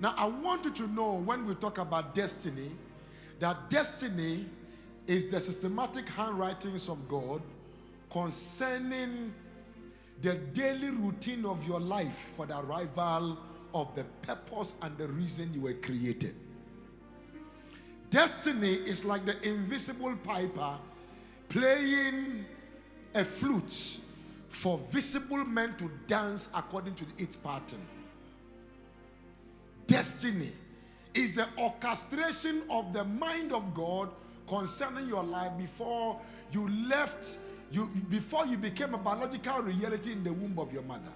Now, I want you to know when we talk about destiny, that destiny is the systematic handwritings of God concerning the daily routine of your life for the arrival of the purpose and the reason you were created. Destiny is like the invisible piper playing a flute for visible men to dance according to its pattern. Destiny is the orchestration of the mind of God concerning your life before you before you became a biological reality in the womb of your mother.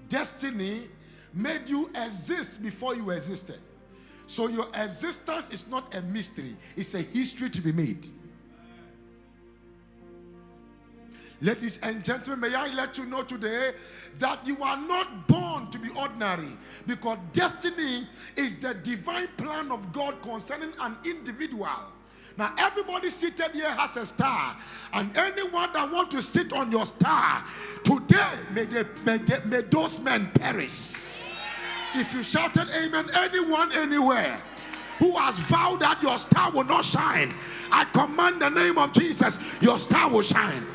Destiny made you exist before you existed. So your existence is not a mystery, it's a history to be made. Ladies and gentlemen, may I let you know today that you are not born to be ordinary, because destiny is the divine plan of God concerning an individual. Now, everybody seated here has a star, and anyone that want to sit on your star today, may those men perish. If you shouted amen, anyone, anywhere who has vowed that your star will not shine, I command the name of Jesus, your star will shine.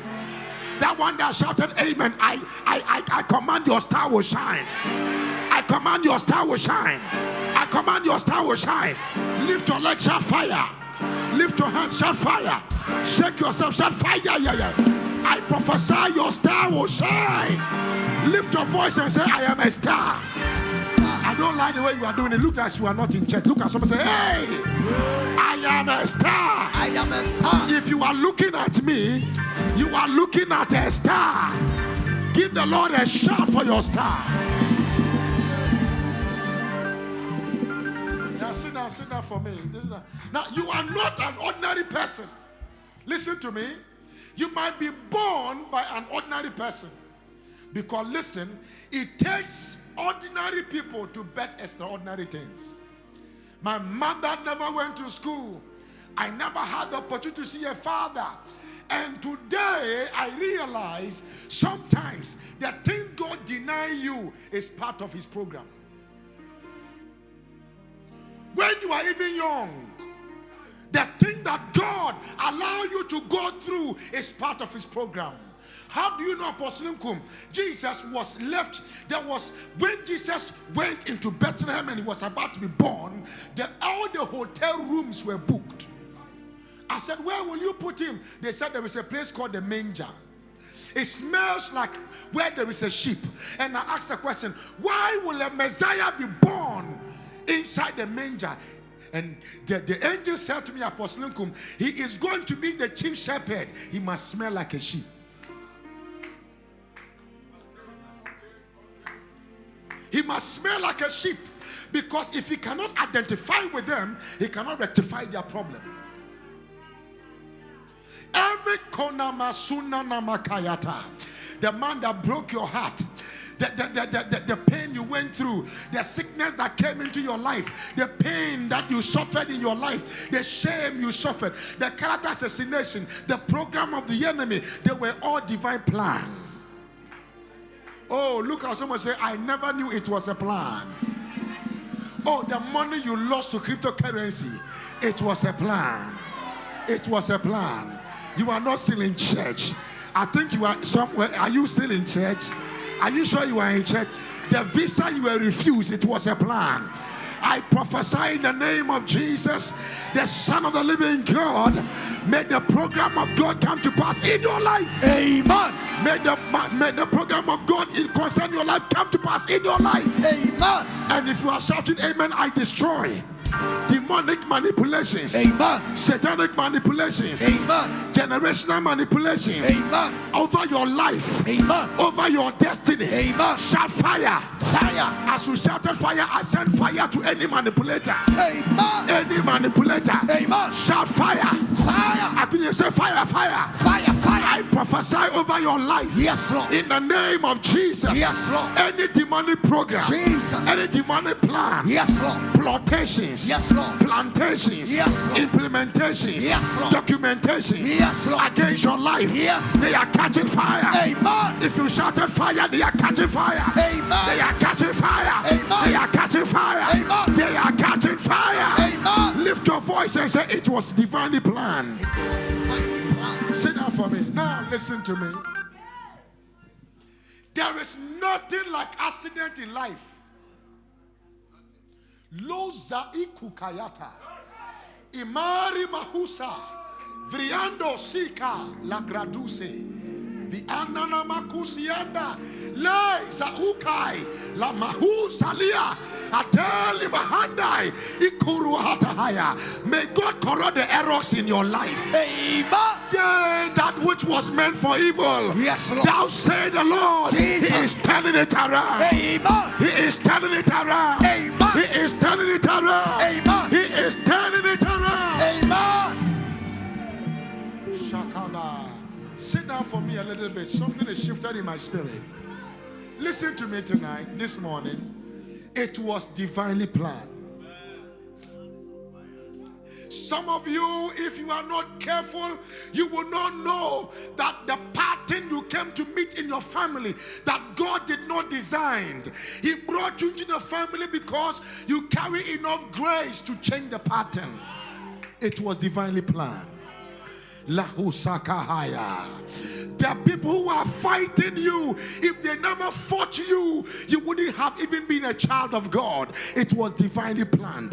That one that shouted amen, I command your star will shine. I command your star will shine. I command your star will shine. Lift your leg, shout fire. Lift your hand, shout fire. Shake yourself, shout fire. Yeah. I prophesy your star will shine. Lift your voice and say, I am a star. I don't like the way you are doing it. Look as you are not in church. Look at someone, say, hey, I am a star. I am a star. If you are looking at me, you are looking at a star. Give the Lord a shout for your star. Now sit down for me. Now you are not an ordinary person. Listen to me. You might be born by an ordinary person, because listen, it takes ordinary people to bet extraordinary things. My mother never went to school. I never had the opportunity to see a father. And today I realize sometimes the thing God denies you is part of his program. When you are even young, the thing that God allows you to go through is part of his program. How do you know, Apostle Nkum? Jesus was left. When Jesus went into Bethlehem and he was about to be born, all the hotel rooms were booked. I said, where will you put him? They said there is a place called the manger. It smells like where there is a sheep. And I asked the question, why will a Messiah be born inside the manger? And the angel said to me, Apostle Nkum, he is going to be the chief shepherd. He must smell like a sheep. He must smell like a sheep, because if he cannot identify with them, he cannot rectify their problem. Every konamasuna namakayata, the man that broke your heart, the pain you went through, the sickness that came into your life, the pain that you suffered in your life, the shame you suffered, the character assassination, the program of the enemy, they were all divine plan. Oh, look at someone say, I never knew it was a plan. Oh, the money you lost to cryptocurrency, it was a plan. It was a plan. You are not still in church. I think you are somewhere. Are you still in church? Are you sure you are in church? The visa you were refused, it was a plan. I prophesy in the name of Jesus, the Son of the living God, may the program of God come to pass in your life. Amen. May the program of God concern your life come to pass in your life. Amen. And if you are shouting amen, I destroy demonic manipulations, amen, satanic manipulations, amen, generational manipulations, amen, over your life, amen, over your destiny, amen. Shout fire. Fire. As you shouted fire, I send fire to any manipulator, amen, any manipulator, amen. Shout fire. Fire. I can say fire, fire, fire, fire. I prophesy over your life, yes, Lord, in the name of Jesus. Yes, Lord. Any demonic program, Jesus, any demonic plan, yes, Lord, plotations, yes, Lord, plantations, yes, Lord, implementations, yes, Lord, documentations, yes, Lord, against your life, yes, they are catching fire. Amen. If you shouted fire, they are catching fire. Amen. They are catching fire. Amen. They are catching Lift your voice and say, it was divinely planned. Divinely planned. Sit down for me. Now listen to me. There is nothing like accident in life. Loza ikukayata. Imari mahusa. Vriando sika la graduse. The anana makusianda la zaukai la mahusalia ateli bahandai ikuru hatahaya. May God correct the errors in your life. Amen. Yeah, that which was meant for evil. Yes, Lord. Thou say the Lord. Jesus. He is turning it around. Amen. He is turning it around. Amen. He is turning it around. Amen. He is turning it around. Amen. Shakaba. Sit down for me a little bit. Something is shifted in my spirit. Listen to me tonight, this morning. It was divinely planned. Some of you, if you are not careful, you will not know that the pattern you came to meet in your family that God did not design. He brought you into the family because you carry enough grace to change the pattern. It was divinely planned. Lahusakahaya. There are people who are fighting you. If they never fought you, you wouldn't have even been a child of God. It was divinely planned.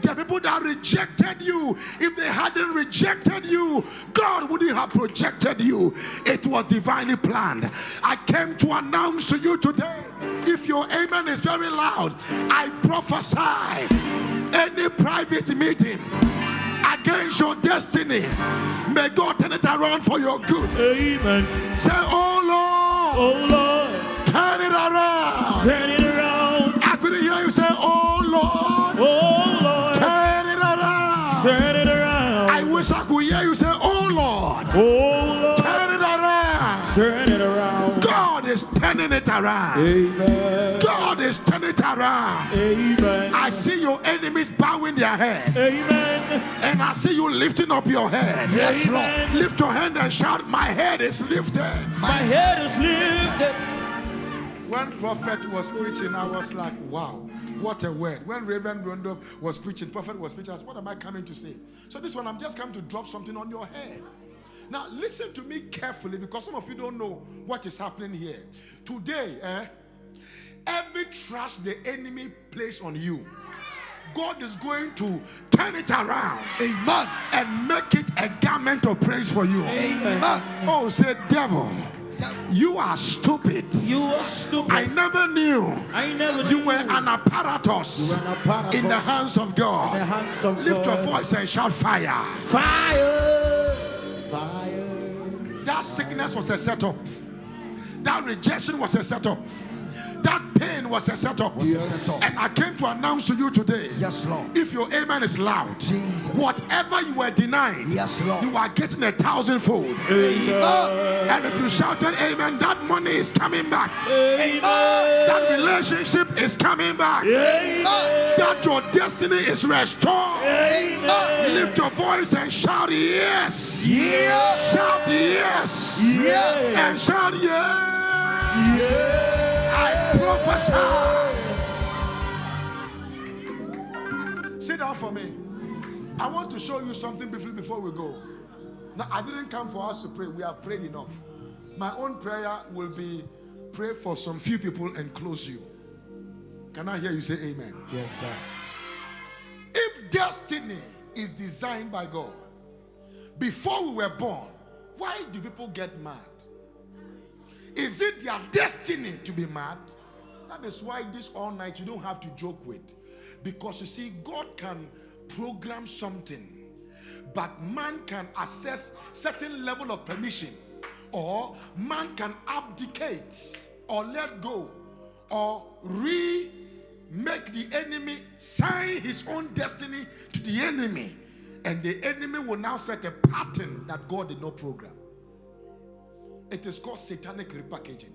There are people that rejected you. If they hadn't rejected you, God wouldn't have projected you. It was divinely planned. I came to announce to you today, if your amen is very loud, I prophesy any private meeting against your destiny, may God turn it around for your good. Amen. Say, oh Lord, Oh Lord, turn it around. turn it around. I couldn't hear you say, oh Lord, Oh Lord, turn it around. turn it around. I wish I could hear you say, oh Lord, Oh Lord, turn it around. turn it around. God is turning it around. Amen. God is turning it around. Amen. I see your enemies bowing their head, Amen. and I see you lifting up your head. Yes, Lord. Amen. Lift your hand and shout, my head is lifted. My head is lifted. When prophet was preaching, I was like, wow, what a word. When Reverend Rondo was preaching, prophet was preaching, I said, what am I coming to say? So this one, I'm just coming to drop something on your head. Now, listen to me carefully, because some of you don't know what is happening here. Today, every trash the enemy placed on you, God is going to turn it around. Amen. And make it a garment of praise for you. Amen. Oh, say, devil, you are stupid. You are stupid. I never knew I never you knew. were an apparatus, You were an apparatus in the hands of God. in the hands of Lift God. your voice and shout fire. Fire. Fire. That sickness was a setup. That rejection was a setup. That pain was a setup. Yes. And I came to announce to you today, Yes, Lord. if your amen is loud, Jesus. whatever you were denied, Yes, Lord. you are getting 1,000-fold. Amen. And if you shouted amen, that money is coming back. Amen. That relationship is coming back. Amen. That your destiny is restored. Amen. Lift your voice and shout yes. Yes. Shout yes. Yes. And shout yes. I prophesy. Sit down for me. I want to show you something briefly before we go. Now, I didn't come for us to pray. We have prayed enough. My own prayer will be pray for some few people and close you. Can I hear you say amen? Yes, sir. If destiny is designed by God, before we were born, why do people get mad? Is it their destiny to be mad? That is why this all night you don't have to joke with. Because you see, God can program something, but man can access certain level of permission, or man can abdicate or let go or make the enemy sign his own destiny to the enemy, and the enemy will now set a pattern that God did not program. It is called satanic repackaging.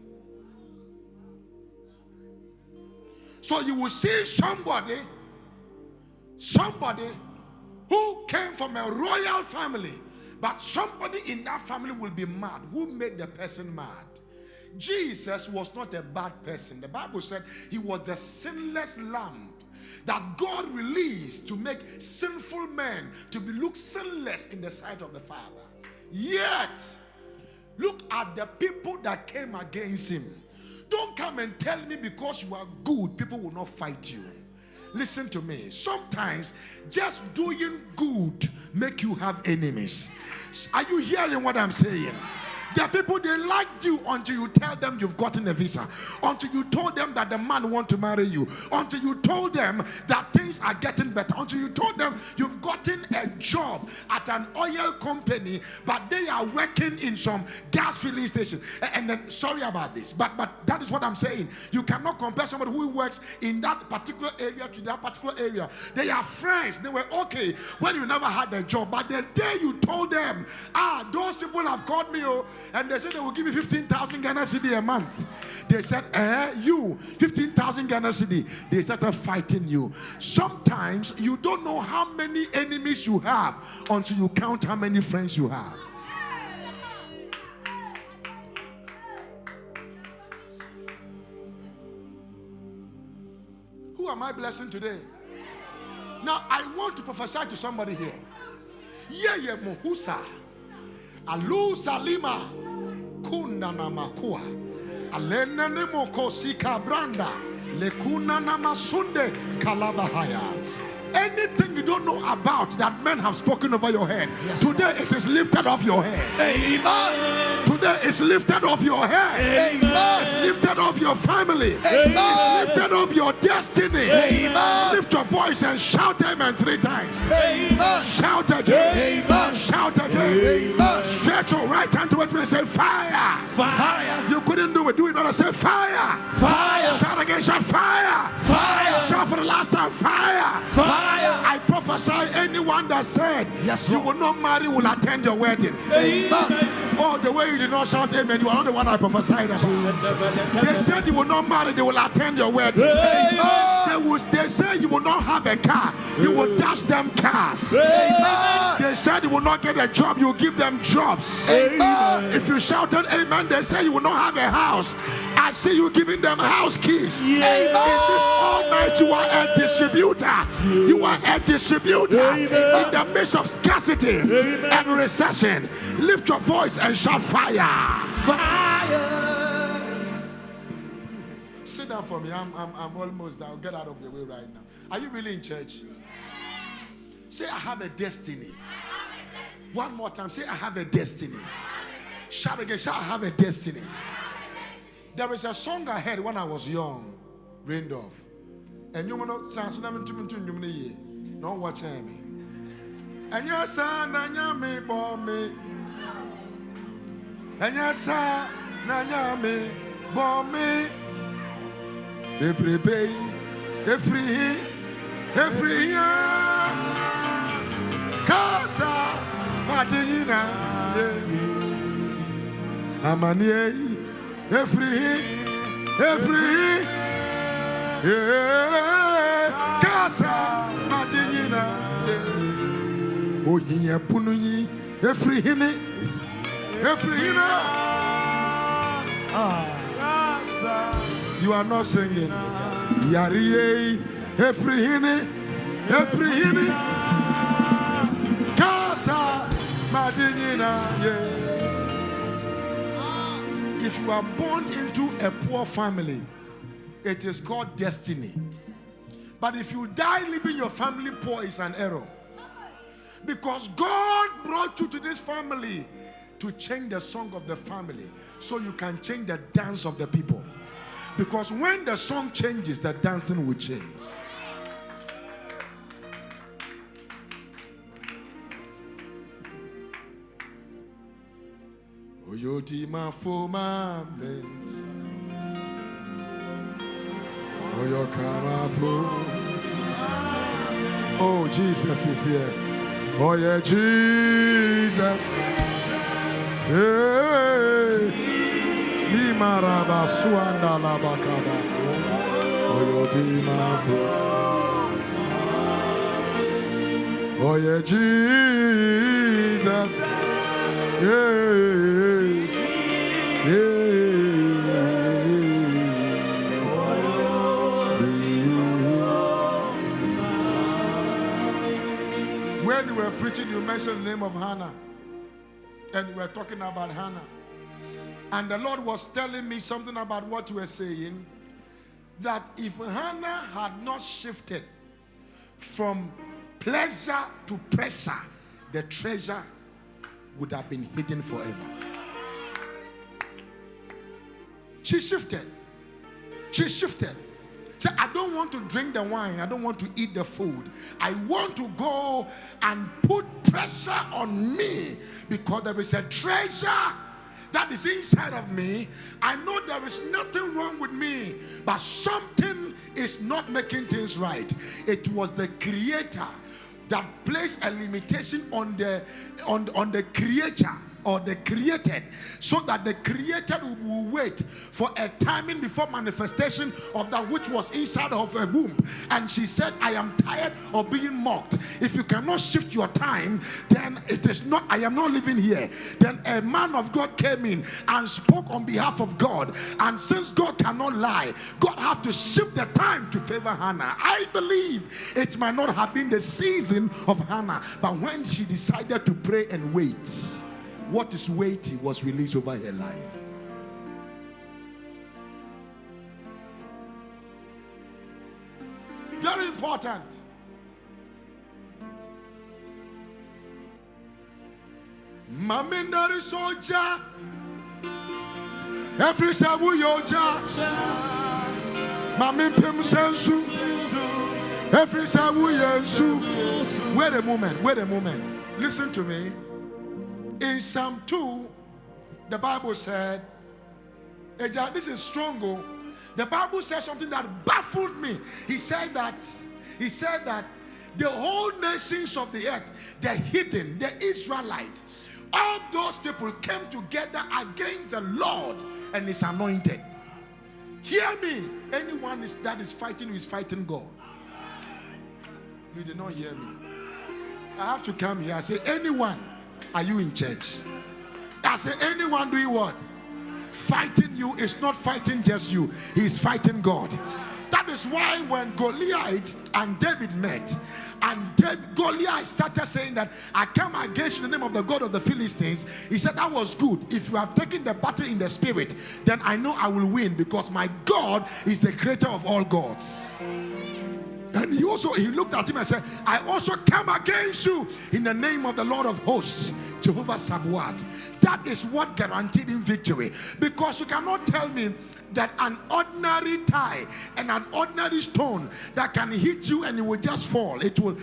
So you will see somebody who came from a royal family, but somebody in that family will be mad. Who made the person mad? Jesus was not a bad person. The Bible said he was the sinless lamb that God released to make sinful men to be look sinless in the sight of the Father. Yet, look at the people that came against him. Don't come and tell me because you are good, people will not fight you. Listen to me. Sometimes just doing good make you have enemies. Are you hearing what I'm saying? There are people, they liked you until you tell them you've gotten a visa, until you told them that the man wants to marry you, until you told them that things are getting better, until you told them you've gotten a job at an oil company, but they are working in some gas filling station. And then, sorry about this, but that is what I'm saying. You cannot compare somebody who works in that particular area to that particular area. They are friends. They were okay when you never had a job, but the day you told them, those people have called me, and they said they will give you 15,000 Ghana cedi a month. They said, you 15,000 Ghana cedi. They started fighting you. Sometimes you don't know how many enemies you have until you count how many friends you have. Who am I blessing today? Now I want to prophesy to somebody here. Yeye mohusa. Alu salima kuna na makua alena ne mokosika branda lekuna na masunde kalabahaya. Anything you don't know about that men have spoken over your head, today it is lifted off your head. Amen. Today it's lifted off your head. Amen. It's lifted off your family. Amen. It's lifted off your destiny. Amen. Lift your voice and shout amen 3 times. Amen. Shout again. Amen. Shout again. Amen. Stretch your right hand towards me and say fire. Fire. You couldn't do it. Do it better. Say fire. Fire. Shout again. Shout fire. Fire. Shout for the last time. Fire. Fire. I prophesy anyone that said you will not marry will attend your wedding. Amen. Oh, the way you did not shout amen, you are not the one I prophesied about. They said you will not marry, they will attend your wedding. They say you will not have a car, you will dash them cars. They said you will not get a job, you will give them jobs. If you shouted amen, they say you will not have a house. I see you giving them house keys. In this all night, you are a distributor. You are a distributor in the midst of scarcity and recession. Lift your voice and shout fire. Fire. Sit down for me. I'm almost there. I'll get out of your way right now. Are you really in church? Say, I have a destiny. One more time. Say, I have a destiny. Shout again. Shout, I have a destiny. There is a song I heard when I was young, Raindorf. And you know, no watch me. And yes, I me bomb. And yes, I me bomb. Every day, every year. Casa Madina. Amani. Every Casa Madina. Oh, yeah, Punui, every hine. You are not singing. Yari, every hine. Casa Madina. If you are born into a poor family, it is called destiny. But if you die leaving your family poor, it's an error. Because God brought you to this family to change the song of the family so you can change the dance of the people. Because when the song changes, the dancing will change. Oyodima foma me, Oyokama fo. Oh, Jesus is here. Oh yeah, Jesus. Hey, Limaraba suanda labakaba. Oyodima fo. Oh yeah, Jesus. when you were preaching, you mentioned the name of Hannah. And we were talking about Hannah. And the Lord was telling me something about what you were saying. That if Hannah had not shifted from pleasure to pressure, the treasure would have been hidden forever. She shifted. She shifted. Said, I don't want to drink the wine. I don't want to eat the food. I want to go and put pressure on me because there is a treasure that is inside of me. I know there is nothing wrong with me, but something is not making things right. It was the Creator that placed a limitation on the creature or the created, so that the created will wait for a timing before manifestation of that which was inside of her womb. And she said, I am tired of being mocked. If you cannot shift your time, then it is not, I am not living here. Then a man of God came in and spoke on behalf of God. And since God cannot lie, God have to shift the time to favor Hannah. I believe it might not have been the season of Hannah, but when she decided to pray and wait, what is weighty was released over her life. Very important. Mamindari soja, every sabu yoja, Mamimpim sensu, every sabu yensu. Wait a moment. Listen to me. In Psalm 2, the Bible said, this is strong. The Bible said something that baffled me. He said that the whole nations of the earth, the hidden, the Israelites, all those people came together against the Lord and His anointed. Hear me. Anyone that is fighting you is fighting God. You did not hear me. I have to come here. I say, anyone. Are you in church? I say, anyone doing what? Fighting you is not fighting just you. He's fighting God. That is why when Goliath and David met, and Goliath started saying that I come against you in the name of the God of the Philistines, he said, that was good. If you have taken the battle in the spirit, then I know I will win, because my God is the creator of all gods. And he looked at him and said, I also come against you in the name of the Lord of hosts, Jehovah Sabaoth. That is what guaranteed him victory. Because you cannot tell me that an ordinary tie and an ordinary stone that can hit you and it will just fall. It will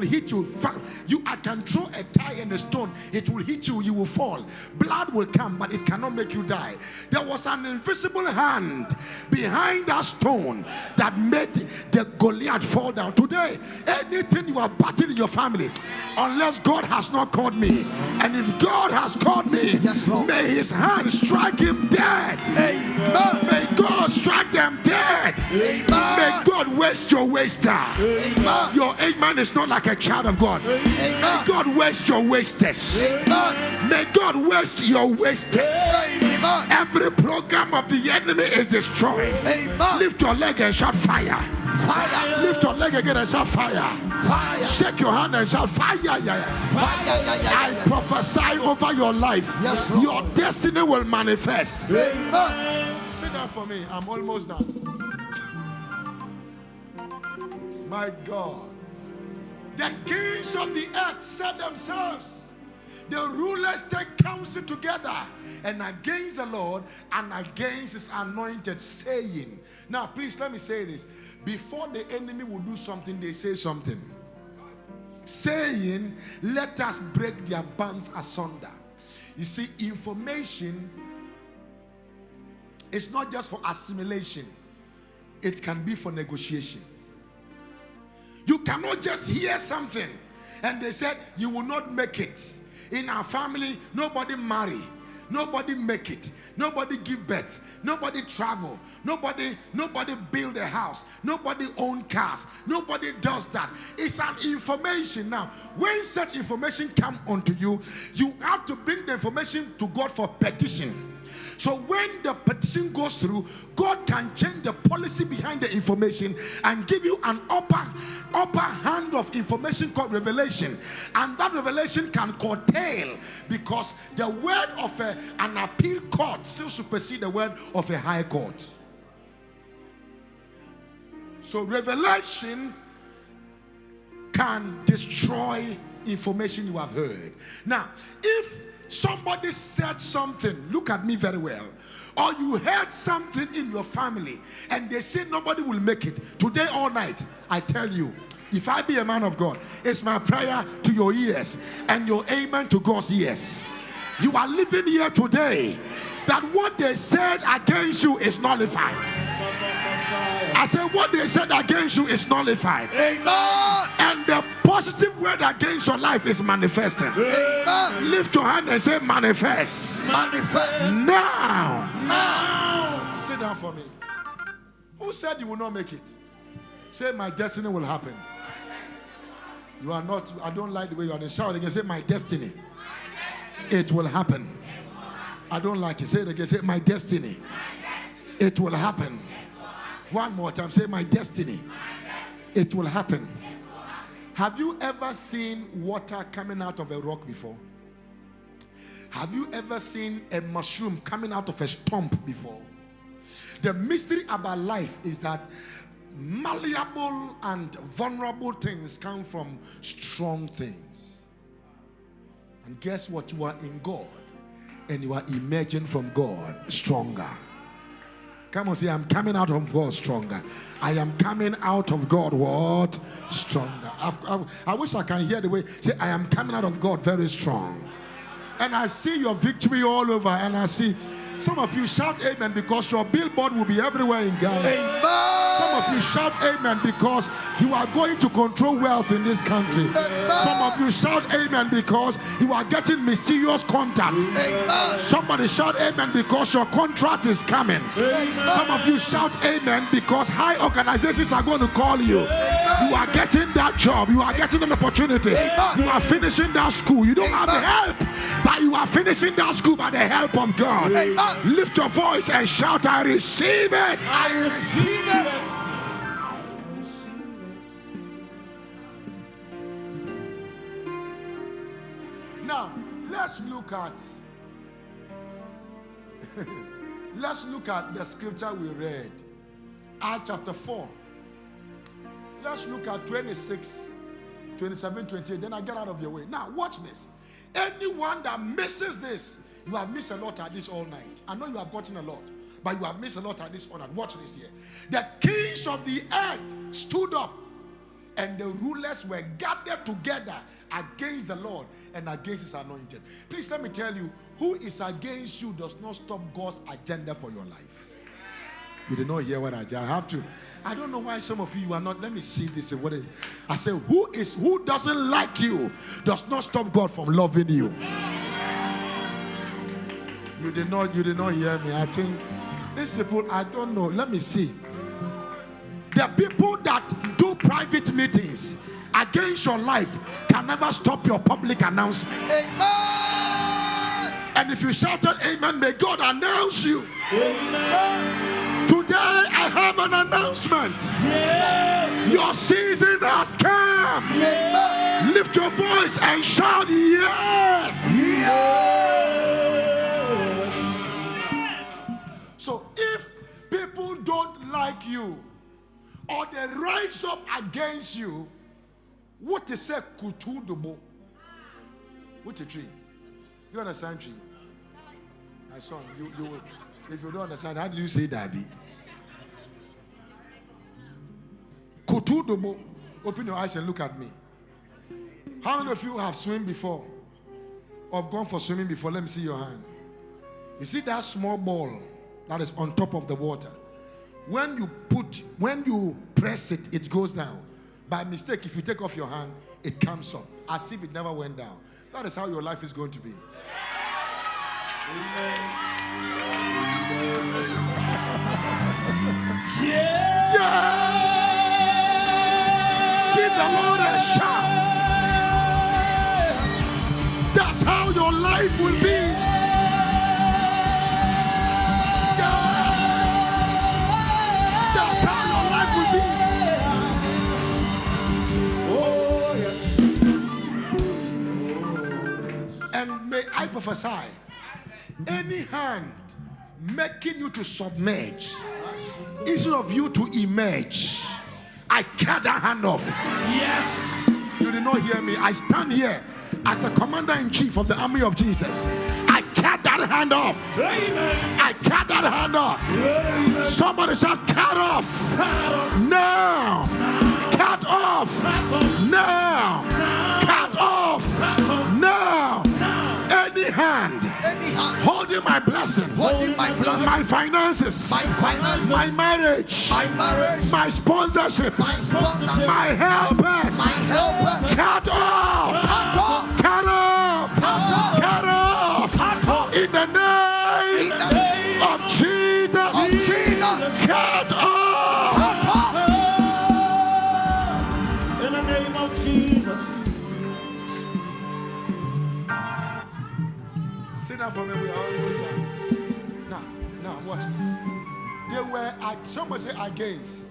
hit you. I can throw a tie and a stone. It will hit you. You will fall. Blood will come, but it cannot make you die. There was an invisible hand behind that stone that made the Goliath fall down. Today, anything you are battling in your family, unless God has not called me, and if God has called me, yes, may His hand strike him dead. Amen. May God strike them dead. Amen. May God waste your waster. Amen. Your amen is not like a child of God. Amen. May God waste your wasters. Amen. May God waste your wasters. Amen. Every program of the enemy is destroyed. Amen. Lift your leg and shout fire. Fire. Lift your leg again and shout fire. Fire. Shake your hand and shout fire. I prophesy over your life. Yes, your destiny will manifest. Amen. Sit down for me. I'm almost done. My God. The kings of the earth set themselves. The rulers take counsel together and against the Lord and against His anointed, saying. Now, please let me say this. Before the enemy will do something, they say something. Saying, let us break their bands asunder. You see, information is not just for assimilation. It can be for negotiation. You cannot just hear something and they said, you will not make it. In our family, nobody marry. Nobody make it. Nobody give birth. Nobody travel. Nobody build a house. Nobody own cars. Nobody does that. It's an information. Now, when such information come onto you, you have to bring the information to God for petition. So when the petition goes through, God can change the policy behind the information and give you an upper hand kind of information called revelation, and that revelation can curtail, because the word of an appeal court still supersedes the word of a high court. So revelation can destroy information you have heard. Now, if somebody said something, look at me very well, or you heard something in your family and they say nobody will make it today all night, I tell you, if I be a man of God, it's my prayer to your ears and your amen to God's ears. You are living here today that what they said against you is nullified. I said what they said against you is nullified. Amen. And the positive word against your life is manifesting. Amen. Lift your hand and say manifest. Manifest. Now. Now. Sit down for me. Who said you will not make it? Say my destiny will happen. You are not, I don't like the way you are shouting again. Say my destiny. It will happen. I don't like it. Say it again. Say my destiny. It will happen. One more time. Say my destiny. It will happen. Have you ever seen water coming out of a rock before? Have you ever seen a mushroom coming out of a stump before? The mystery about life is that malleable and vulnerable things come from strong things. And guess what? You are in God and you are emerging from God stronger. Come on, say, I'm coming out of God stronger. I am coming out of God what? Stronger. I wish I can hear the way. Say, I am coming out of God very strong. And I see your victory all over. And I see some of you shout amen because your billboard will be everywhere in Ghana. Amen. Some of you shout amen because you are going to control wealth in this country. Amen. Some of you shout amen because you are getting mysterious contacts. Amen. Somebody shout amen because your contract is coming. Amen. Some of you shout amen because high organizations are going to call you. Amen. You are getting that job. You are getting an opportunity. Amen. You are finishing that school. You don't have the help, but you are finishing that school by the help of God. Amen. Lift your voice and shout, I receive it. I receive it. Now, let's look at let's look at the scripture we read. Acts chapter 4. Let's look at 26, 27, 28. Then I get out of your way. Now, watch this. Anyone that misses this, you have missed a lot at this all night. I know you have gotten a lot, but you have missed a lot at this all night. Watch this here. The kings of the earth stood up, and the rulers were gathered together against the Lord and against his anointed. Please let me tell you, who is against you does not stop God's agenda for your life. You did not hear what I have to. I don't know why some of you are not. Let me see this. What I say, who doesn't like you does not stop God from loving you. You did not hear me. I think these people, I don't know. Let me see. The people that do private meetings against your life can never stop your public announcement. Amen. And if you shouted amen, may God announce you. Amen. Today I have an announcement. Yes. Your season has come. Amen. Lift your voice and shout yes. Yes. So if people don't like you or they rise up against you, what is a kutudubo? What a tree? You understand tree? My son, you will. If you don't understand, how do you say that? Kutudubo. Open your eyes and look at me. How many of you have swum before? Or have gone for swimming before? Let me see your hand. You see that small ball that is on top of the water? When you press it, it goes down. By mistake, if you take off your hand, it comes up as if it never went down. That is how your life is going to be. Yeah. Give the Lord a shout. That's how your life will be. That's how your life will be. Oh. prophesy. Any hand making you to submerge instead of you to emerge, I cut that hand off. Yes. You did not hear me. I stand here as a commander-in-chief of the army of Jesus. I cut that hand off. Amen. I cut that hand off. Amen. Somebody shout, cut off. Now. Cut off. Now. Cut off. Now. Any hand holding my blessing, my finances, my marriage, my sponsorship, my helpers, cut off. Cut off. Cut off. In the name of Jesus. Cut off. In the name of Jesus. Sit down for me. We are almost done. Now, watch this. They were, somebody say against.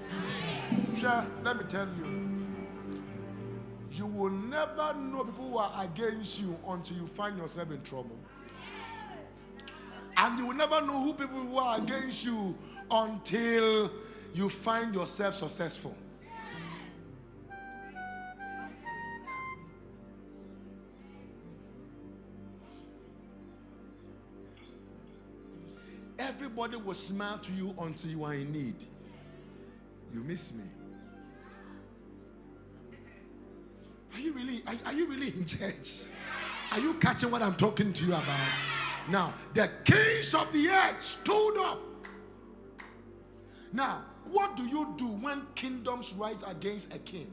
Sure, let me tell you. You will never know people who are against you until you find yourself in trouble. And you will never know who people who are against you until you find yourself successful. Everybody will smile to you until you are in need. You miss me. Are you really in church? Are you catching what I'm talking to you about? Now, the kings of the earth stood up. Now, what do you do when kingdoms rise against a king?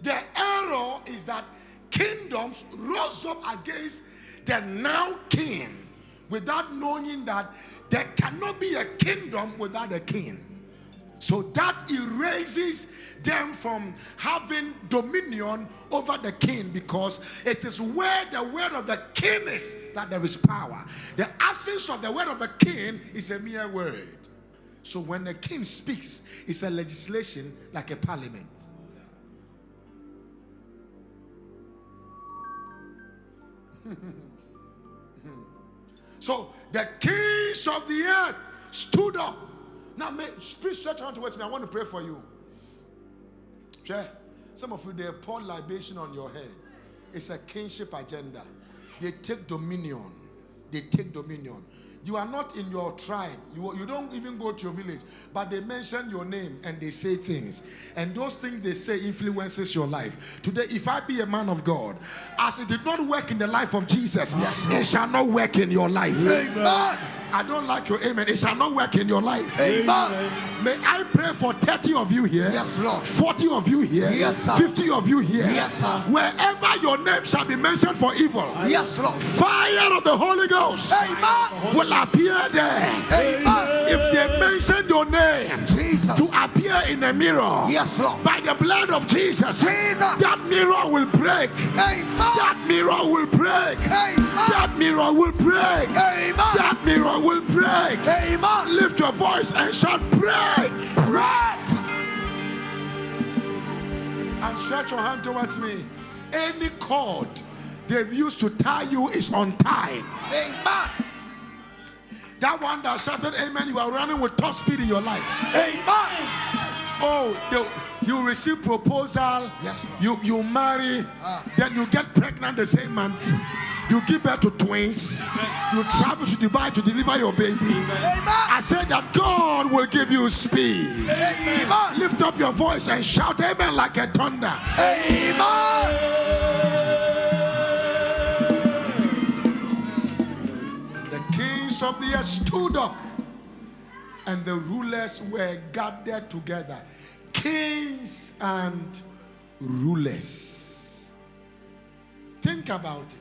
The error is that kingdoms rose up against the now king without knowing that there cannot be a kingdom without a king. So that erases them from having dominion over the king, because it is where the word of the king is that there is power. The absence of the word of the king is a mere word. So when the king speaks, it's a legislation like a parliament. So the kings of the earth stood up. Now, please stretch out towards me. I want to pray for you. Sure. Some of you, they have poured libation on your head. It's a kingship agenda. They take dominion. They take dominion. You are not in your tribe. You don't even go to your village. But they mention your name and they say things. And those things they say influences your life. Today, if I be a man of God, as it did not work in the life of Jesus, it shall not work in your life. Amen. I don't like your amen. It shall not work in your life. Amen. May I pray for 30 of you here, Yes, Lord. 40 of you here, Yes, sir. 50 of you here. Yes, sir. Wherever your name shall be mentioned for evil, Yes, Lord. fire of the Holy Ghost Amen. will appear there. Amen. If they mention your name Jesus. to appear in a mirror, Yes, Lord. by the blood of Jesus, Jesus. that mirror will break. Amen. That mirror will break. Amen. That mirror will break. Amen. That mirror will break. Amen. Lift your voice and shout, break. Break. And stretch your hand towards me. Any cord they've used to tie you is untied. Amen. That one that shouted amen, you are running with top speed in your life. Amen. Oh, you receive proposal, Yes, Lord. you marry, then you get pregnant the same month. You give birth to twins. You travel to Dubai to deliver your baby. Amen. I said that God will give you speed. Amen. Lift up your voice and shout amen like a thunder. Amen. The kings of the earth stood up and the rulers were gathered together. Kings and rulers. Think about it.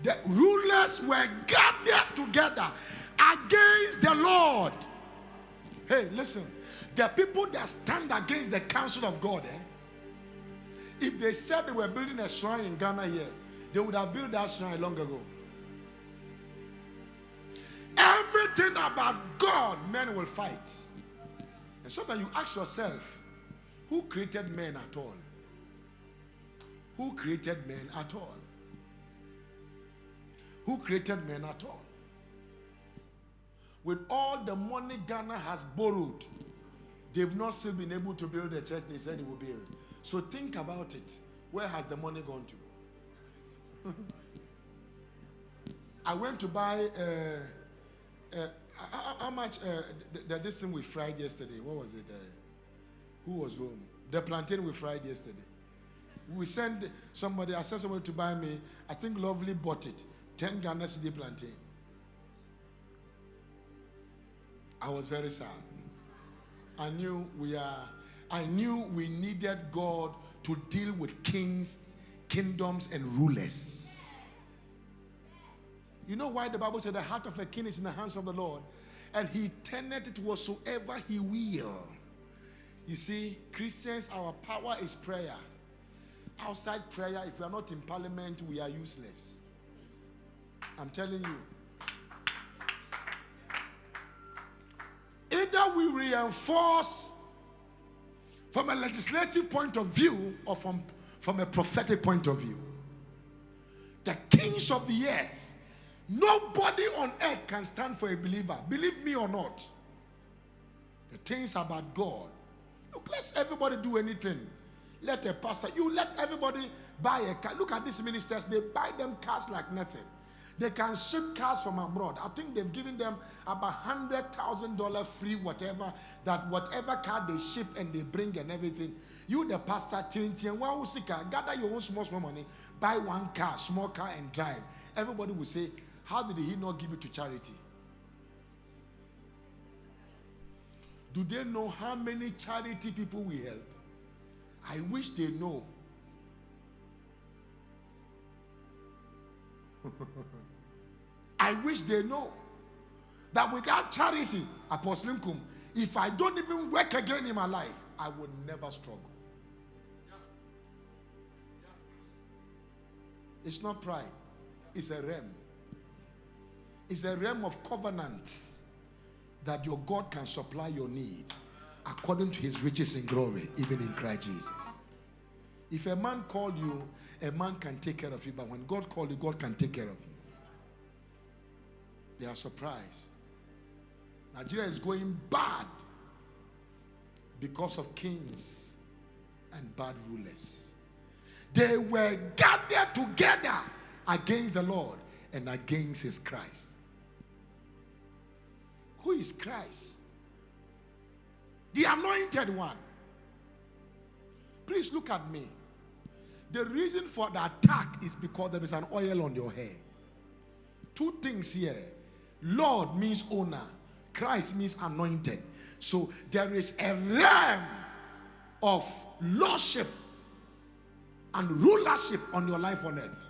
The rulers were gathered together against the Lord. Hey, listen. The people that stand against the counsel of God, if they said they were building a shrine in Ghana here, they would have built that shrine long ago. Everything about God, men will fight. And so that you ask yourself, who created men at all? Who created men at all? Who created men at all? With all the money Ghana has borrowed, they've not still been able to build the church they said they will build. So think about it. Where has the money gone to? I went to buy how much this thing we fried yesterday. What was it? Who was home? The plantain we fried yesterday. We sent somebody. I sent somebody to buy me. I think Lovely bought it. 10 Ghana cedi plantain. I was very sad. I knew we needed God to deal with kings, kingdoms, and rulers. You know why the Bible said the heart of a king is in the hands of the Lord, and he turneth it whatsoever he will. You see, Christians, our power is prayer. Outside prayer, if we are not in parliament, we are useless. I'm telling you. Either we reinforce from a legislative point of view or from a prophetic point of view. The kings of the earth, nobody on earth can stand for a believer. Believe me or not. The things about God. Look, let everybody do anything. Let a pastor, you let everybody buy a car. Look at these ministers, they buy them cars like nothing. They can ship cars from abroad. I think they've given them about $100,000 free whatever car they ship and they bring and everything. You the pastor, gather your own small money, buy one car, small car and drive. Everybody will say, how did he not give it to charity? Do they know how many charity people we help? I wish they know. I wish they know that without charity, Apostle Nkum, if I don't even work again in my life, I will never struggle. It's not pride. It's a realm. It's a realm of covenant that your God can supply your need according to his riches in glory, even in Christ Jesus. If a man called you, a man can take care of you, but when God called you, God can take care of you. They are surprised. Nigeria is going bad because of kings and bad rulers. They were gathered together against the Lord and against his Christ. Who is Christ? The anointed one. Please look at me. The reason for the attack is because there is an oil on your head. Two things here. Lord means owner. Christ means anointed. So there is a realm of lordship and rulership on your life on earth.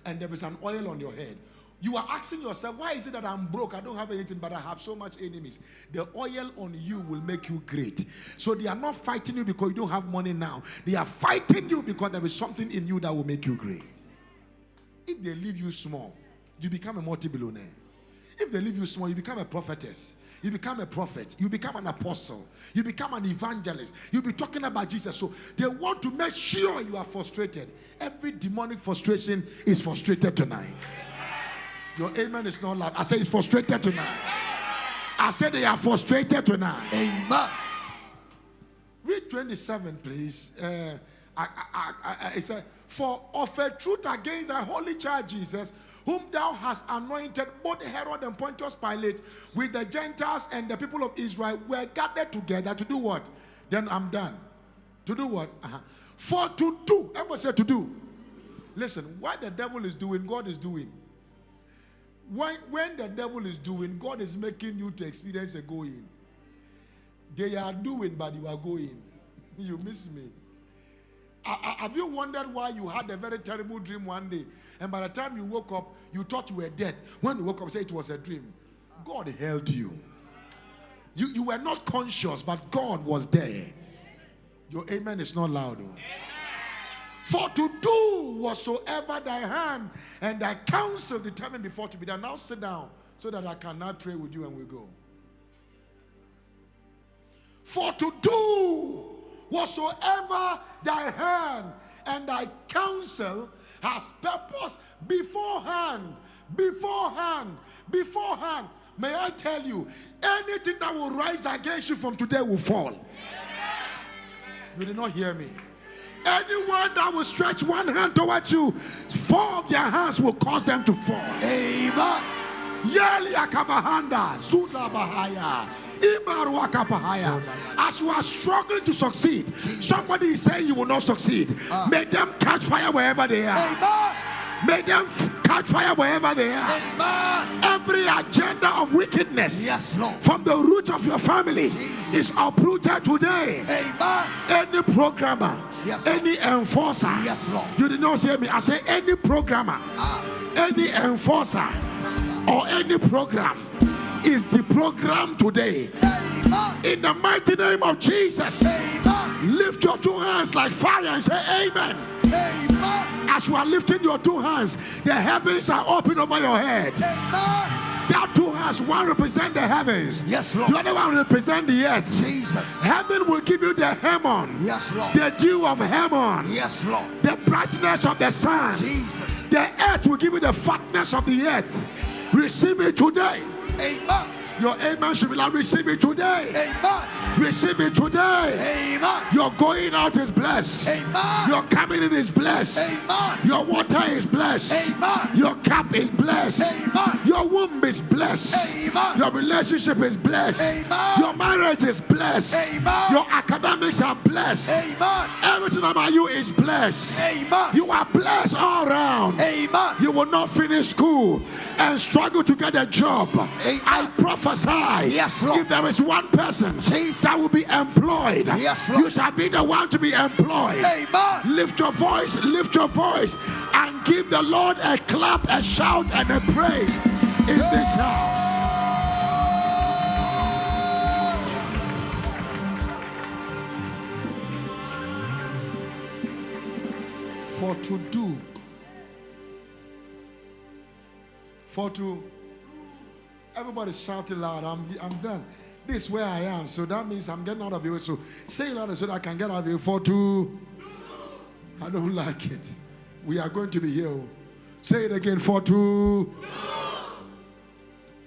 And there is an oil on your head. You are asking yourself, why is it that I'm broke? I don't have anything, but I have so much enemies. The oil on you will make you great. So they are not fighting you because you don't have money now. They are fighting you because there is something in you that will make you great. If they leave you small, you become a multi-billionaire. If they leave you small, you become a prophetess. You become a prophet. You become an apostle. You become an evangelist. You'll be talking about Jesus. So they want to make sure you are frustrated. Every demonic frustration is frustrated tonight. Your amen is not loud. I say it's frustrated tonight. I said they are frustrated tonight. Amen. Read 27, please. It said, for of a truth against thy holy child Jesus, whom thou hast anointed, both Herod and Pontius Pilate, with the Gentiles and the people of Israel, were gathered together to do what? Then I'm done. To do what? For to do. Everybody say to do. Listen, what the devil is doing, God is doing. When the devil is doing, God is making you to experience a going. They are doing, but you are going. You miss me. Have you wondered why you had a very terrible dream one day, and by the time you woke up, you thought you were dead? When you woke up, say it was a dream. God held you. You were not conscious, but God was there. Your amen is not loud, though. For to do whatsoever thy hand and thy counsel determined before to be done. Now sit down so that I can now pray with you and we go. For to do whatsoever thy hand and thy counsel has purpose beforehand. May I tell you, anything that will rise against you from today will fall. You did not hear me. Anyone that will stretch one hand towards you, 4 of their hands will cause them to fall. Amen. Yeli akabahanda, Zuza bahaya, Imaru akapahaya. As you are struggling to succeed, somebody is saying you will not succeed. May them catch fire wherever they are. Amen. May them catch fire wherever they are. Amen. Every agenda of wickedness, Yes, Lord. from the root of your family, is uprooted today. Amen. Any programmer, Yes, Lord. any enforcer, Yes, Lord. you did not hear me. I say any programmer, any enforcer, or any program is the program today. Amen. In the mighty name of Jesus, Amen. lift your 2 hands like fire and say amen. Amen. As you are lifting your 2 hands, the heavens are open over your head. Amen. That 2 hands, one represent the heavens. Yes, Lord. The other one represent the earth. Jesus. Heaven will give you the Hermon, Yes, Lord. the dew of Hermon, Yes, Lord. the brightness of the sun. Jesus. The earth will give you the fatness of the earth. Receive it today. Amen. Your amen should be like, receive it today. Amen. Receive it today. Amen. Your going out is blessed. Amen. Your coming in is blessed. Amen. Your water is blessed. Amen. Your cup is blessed. Amen. Your womb is blessed. Amen. Your relationship is blessed. Amen. Your marriage is blessed. Amen. Your academics are blessed. Amen. Everything about you is blessed. Amen. You are blessed all around. Amen. You will not finish school and struggle to get a job. Amen. I prophesy. Yes, Lord. If there is one person Jesus. that will be employed, Yes, Lord. you shall be the one to be employed. Amen. Lift your voice, and give the Lord a clap, a shout, and a praise in this house. Everybody shouting loud. I'm done. This is where I am. So that means I'm getting out of here. So say it louder so that I can get out of here. I don't like it. We are going to be here. Say it again.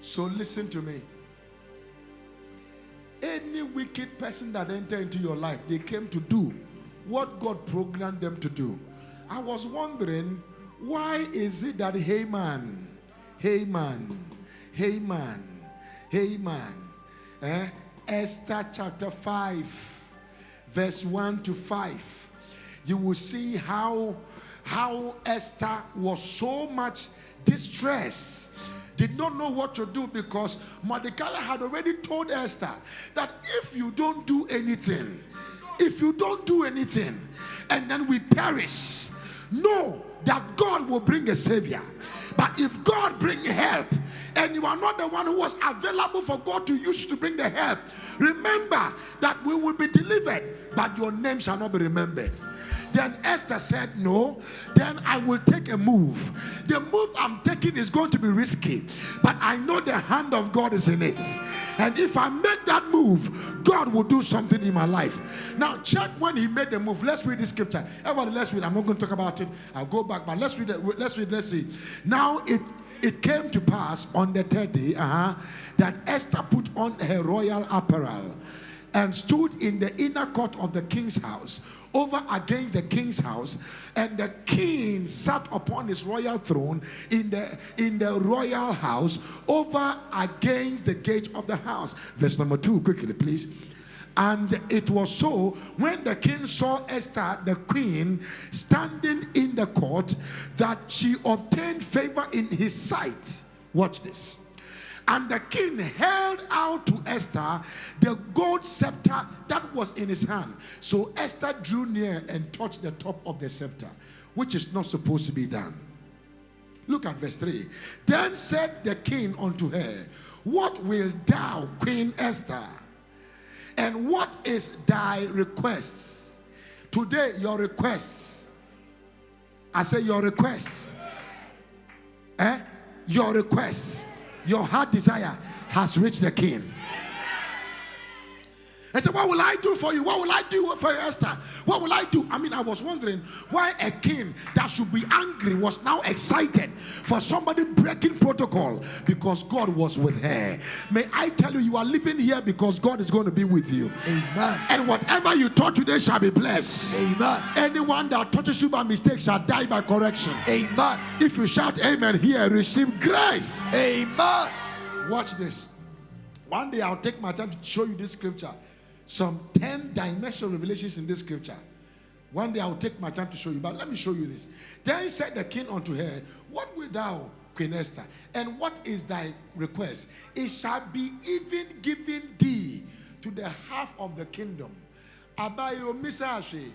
So listen to me. Any wicked person that entered into your life, they came to do what God programmed them to do. I was wondering, why is it that Haman, Esther chapter 5, verse 1 to 5, you will see how Esther was so much distressed, did not know what to do, because Mordecai had already told Esther that if you don't do anything, and then we perish, know that God will bring a savior. But if God bring help, and you are not the one who was available for God to use to bring the help, remember that we will be delivered, but your name shall not be remembered. Then Esther said, no, then I will take a move. The move I'm taking is going to be risky, but I know the hand of God is in it. And if I make that move, God will do something in my life. Now check when he made the move. Let's read this scripture. Everybody, let's read. I'm not going to talk about it. I'll go back, but let's read it. Let's see. Now it came to pass on the 3rd day that Esther put on her royal apparel and stood in the inner court of the king's house, over against the king's house, and the king sat upon his royal throne in the royal house, over against the gate of the house. Verse number 2, quickly please. And it was so, when the king saw Esther the queen standing in the court, that she obtained favor in his sight. Watch this. And the king held out to Esther the gold scepter that was in his hand. So Esther drew near and touched the top of the scepter, which is not supposed to be done. Look at verse 3. Then said the king unto her, what wilt thou, Queen Esther? And what is thy request? Today, your requests. I say your requests. Your requests. Your heart desire has reached the king. I said, what will I do for you? What will I do for you, Esther? What will I do? I mean, I was wondering why a king that should be angry was now excited for somebody breaking protocol, because God was with her. May I tell you, you are living here because God is going to be with you. Amen. And whatever you taught today shall be blessed. Amen. Anyone that touches you by mistake shall die by correction. Amen. If you shout amen here, receive grace. Amen. Watch this. One day I'll take my time to show you this scripture. Some 10-dimensional revelations in this scripture. One day I'll take my time to show you, but let me show you this. Then said the king unto her, what wilt thou, Queen Esther, and what is thy request? It shall be even given thee to the half of the kingdom. Abayo misashe.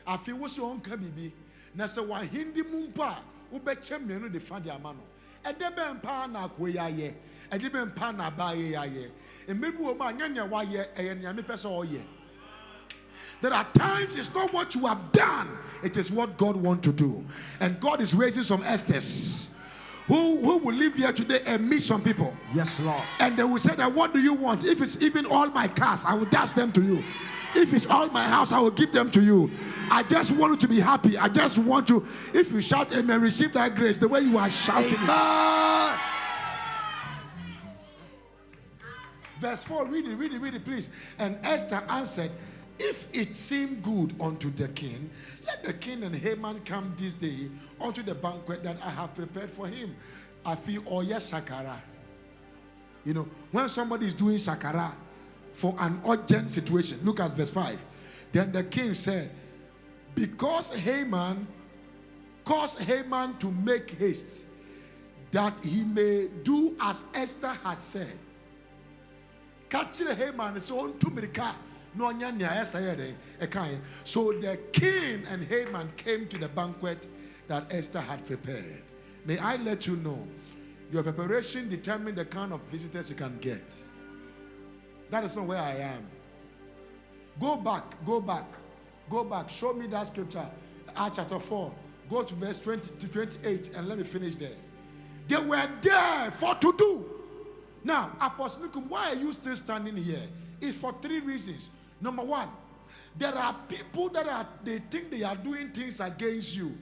Afi wo se onka bibi. Na se wa hindi mumpa ubeche menu de fa de amano. Edebe mpa na akoyaye. Edebe mpa na abaye yaye. Emebu o ma nyanya wa ye nyame pese o ye. There are times it's not what you have done, it is what God wants to do. And God is raising some Esthers who will live here today and meet some people. Yes, Lord. And they will say that, what do you want? If it's even all my cars, I will dash them to you. If it's all my house, I will give them to you. I just want you to be happy. I just want to, if you shout amen, receive that grace the way you are shouting. Amen. Verse 4, read it, please. And Esther answered, if it seem good unto the king, let the king and Haman come this day unto the banquet that I have prepared for him. Afi oya shakara. You know, when somebody is doing shakara for an urgent situation, look at verse 5. Then the king said, because Haman caused Haman to make haste, that he may do as Esther had said. Catching Haman so on to Mirika. So the king and Haman came to the banquet that Esther had prepared. May I let you know, your preparation determines the kind of visitors you can get. That is not where I am. Go back. Show me that scripture, Acts chapter 4. Go to verse 20 to 28 and let me finish there. They were there for to do. Now, Apostle Nkum, why are you still standing here? It's for 3 reasons. Number 1, there are people they think they are doing things against you.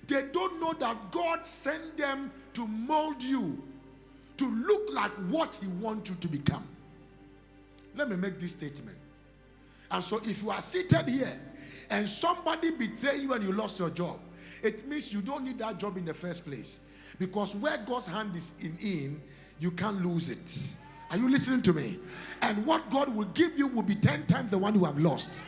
They don't know that God sent them to mold you to look like what He wants you to become. Let me make this statement. And so if you are seated here and somebody betrayed you and you lost your job, it means you don't need that job in the first place. Because where God's hand is in, you can't lose it. Are you listening to me? And what God will give you will be 10 times the one you have lost.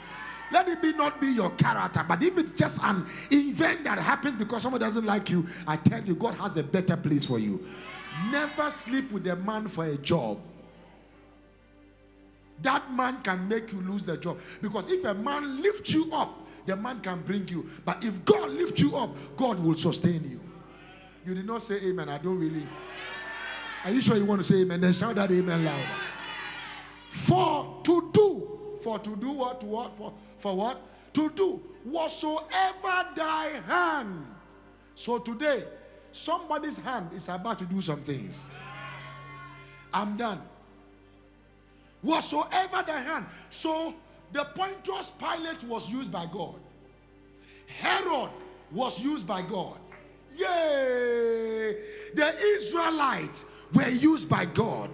Let it not be your character, but if it's just an event that happened because someone doesn't like you, I tell you, God has a better place for you. Never sleep with a man for a job. That man can make you lose the job. Because if a man lifts you up, the man can bring you. But if God lifts you up, God will sustain you. You did not say amen. I don't really. Are you sure you want to say amen? Then shout that amen louder. For to do what? For what? To do whatsoever thy hand. So today, somebody's hand is about to do some things. I'm done. Whatsoever thy hand. So the Pontius Pilate was used by God. Herod was used by God. Yay! The Israelites were used by God.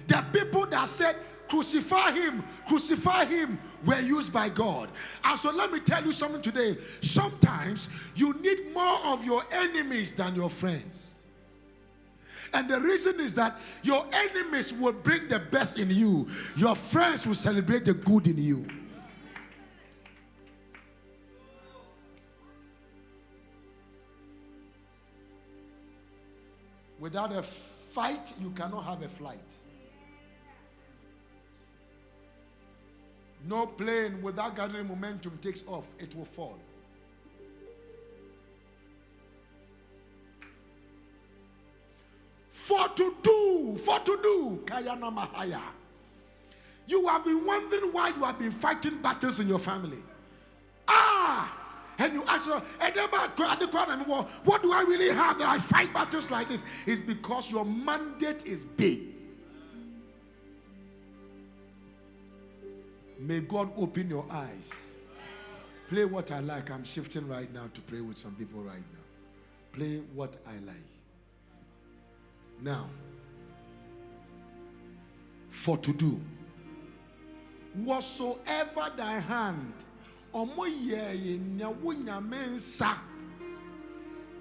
The people that said, crucify him, were used by God. And so let me tell you something today. Sometimes you need more of your enemies than your friends. And the reason is that your enemies will bring the best in you. Your friends will celebrate the good in you. Without a fight, you cannot have a flight. No plane without gathering momentum takes off, it will fall. For to do, Kayana Mahaya. You have been wondering why you have been fighting battles in your family. And you ask, what do I really have that I fight battles like this? It's because your mandate is big. May God open your eyes. Play what I like. I'm shifting right now to pray with some people right now. Play what I like. Now, for to do whatsoever thy hand omoye nya wonya mensa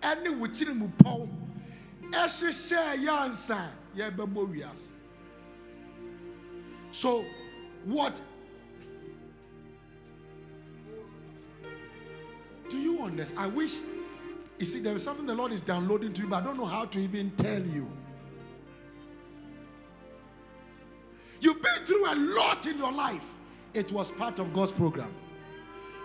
ene wuchiri mu paw ehhehye yansa ye bebo wiase. So what do you understand? I wish, you see, there is something the Lord is downloading to you, but I don't know how to even tell you. You've been through a lot in your life. It was part of God's program.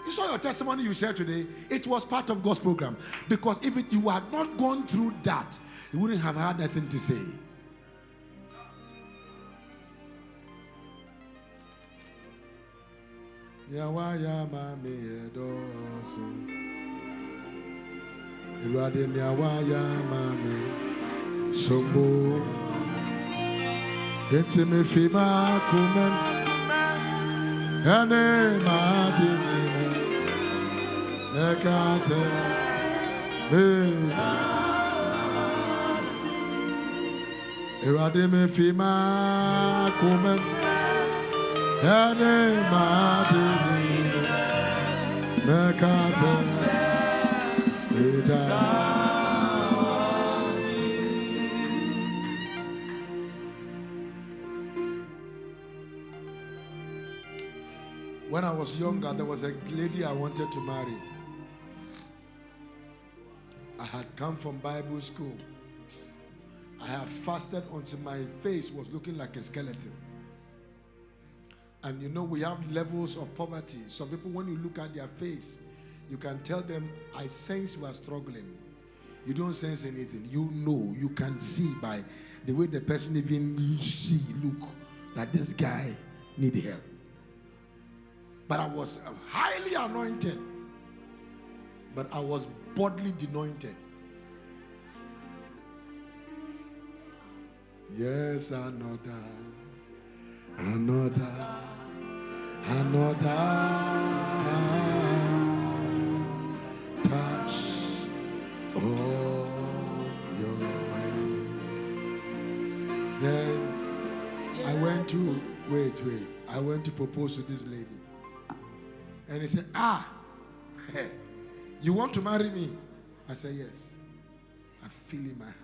You saw your testimony you shared today. It was part of God's program. Because if you had not gone through that, you wouldn't have had nothing to say. It's me fima kumen ane madini nekase me irade me fima kumen ane madini nekase me. When I was younger, there was a lady I wanted to marry. I had come from Bible school. I had fasted until my face was looking like a skeleton. And you know, we have levels of poverty. Some people, when you look at their face, you can tell them, I sense you are struggling. You don't sense anything. You know, you can see by the way the person even look that this guy need help. But I was highly anointed. But I was bodily denointed. Yes, another touch of your hand. Then I went to, I went to propose to this lady. And he said, hey, you want to marry me? I said, yes. I feel in my heart.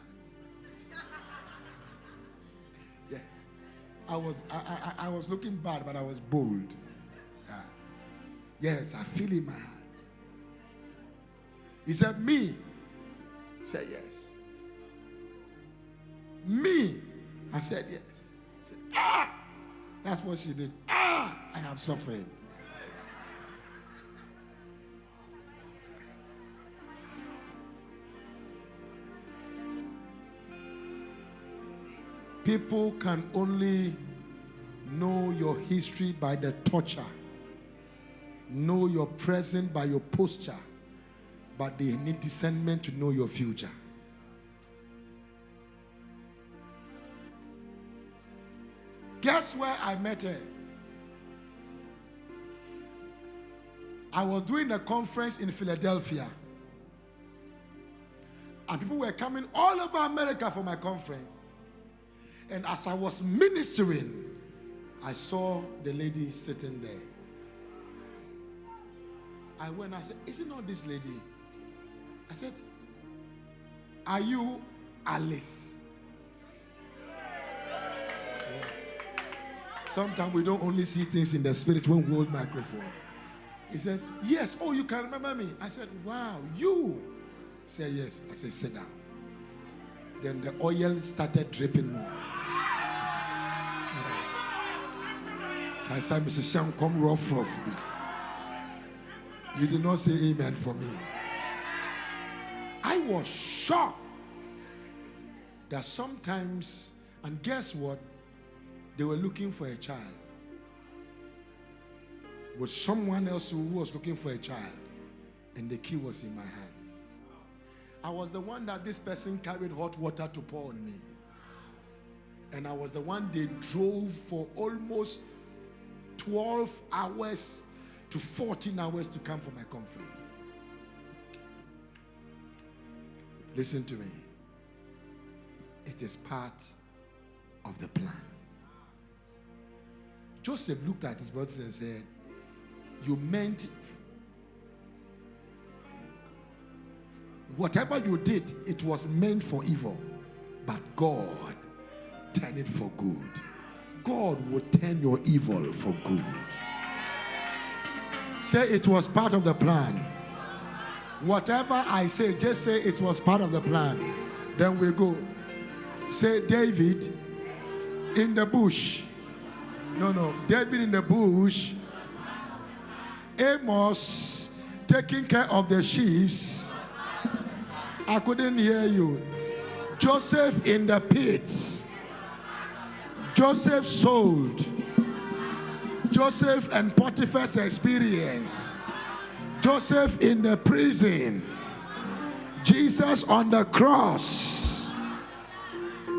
Yes. I was looking bad, but I was bold. Yeah. Yes, I feel in my heart. He said, me? I said, yes. Me? I said, yes. He said, that's what she did. I have suffered. People can only know your history by the torture, know your present by your posture, but they need discernment to know your future. Guess where I met her? I was doing a conference in Philadelphia, and people were coming all over America for my conference. And as I was ministering, I saw the lady sitting there. I went, I said, is it not this lady? I said, are you Alice? Yeah. Sometimes we don't only see things in the spirit when we hold microphone. He said, yes. Oh, you can remember me? I said, wow, you. He said, yes. I said, sit down. Then the oil started dripping more. So I said, Mrs. Sham, come rough me. You did not say amen for me. I was shocked that sometimes, and guess what? They were looking for a child. With someone else who was looking for a child, and the key was in my hands. I was the one that this person carried hot water to pour on me. And I was the one they drove for almost 12 hours to 14 hours to come for my conference. Listen to me. It is part of the plan. Joseph looked at his brothers and said, you meant whatever you did, it was meant for evil, but God turned it for good. God will turn your evil for good. Say it was part of the plan. Whatever I say, just say it was part of the plan. Then we go. Say David in the bush. No. David in the bush. Amos taking care of the sheep. I couldn't hear you. Joseph in the pits. Joseph sold. Joseph and Potiphar's experience. Joseph in the prison. Jesus on the cross.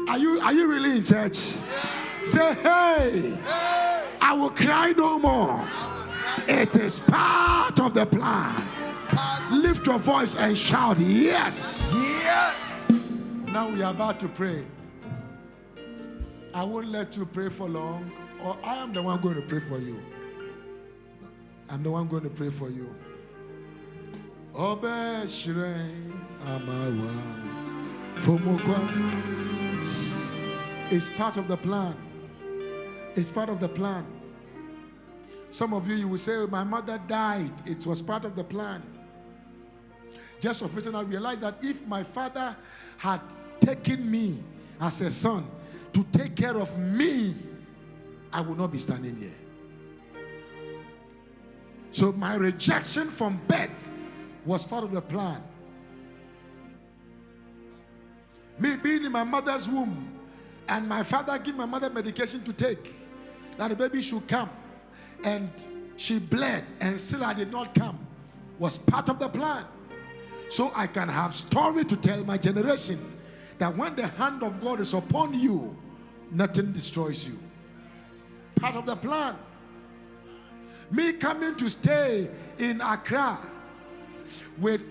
Are you really in church? Say, hey, I will cry no more. It is part of the plan. Lift your voice and shout, yes. Yes. Now we are about to pray. I won't let you pray for long, or I am the one going to pray for you. I'm the one going to pray for you. Obe Shrei Amawa Fomokwa. It's part of the plan. It's part of the plan. Some of you will say, my mother died. It was part of the plan. Just of recent, I realized that if my father had taken me as a son to take care of me, I would not be standing here. So my rejection from birth was part of the plan. Me being in my mother's womb and my father gave my mother medication to take, that the baby should come, and she bled and still I did not come, was part of the plan. So I can have story to tell my generation that when the hand of God is upon you, nothing destroys you. Part of the plan. Me coming to stay in Accra with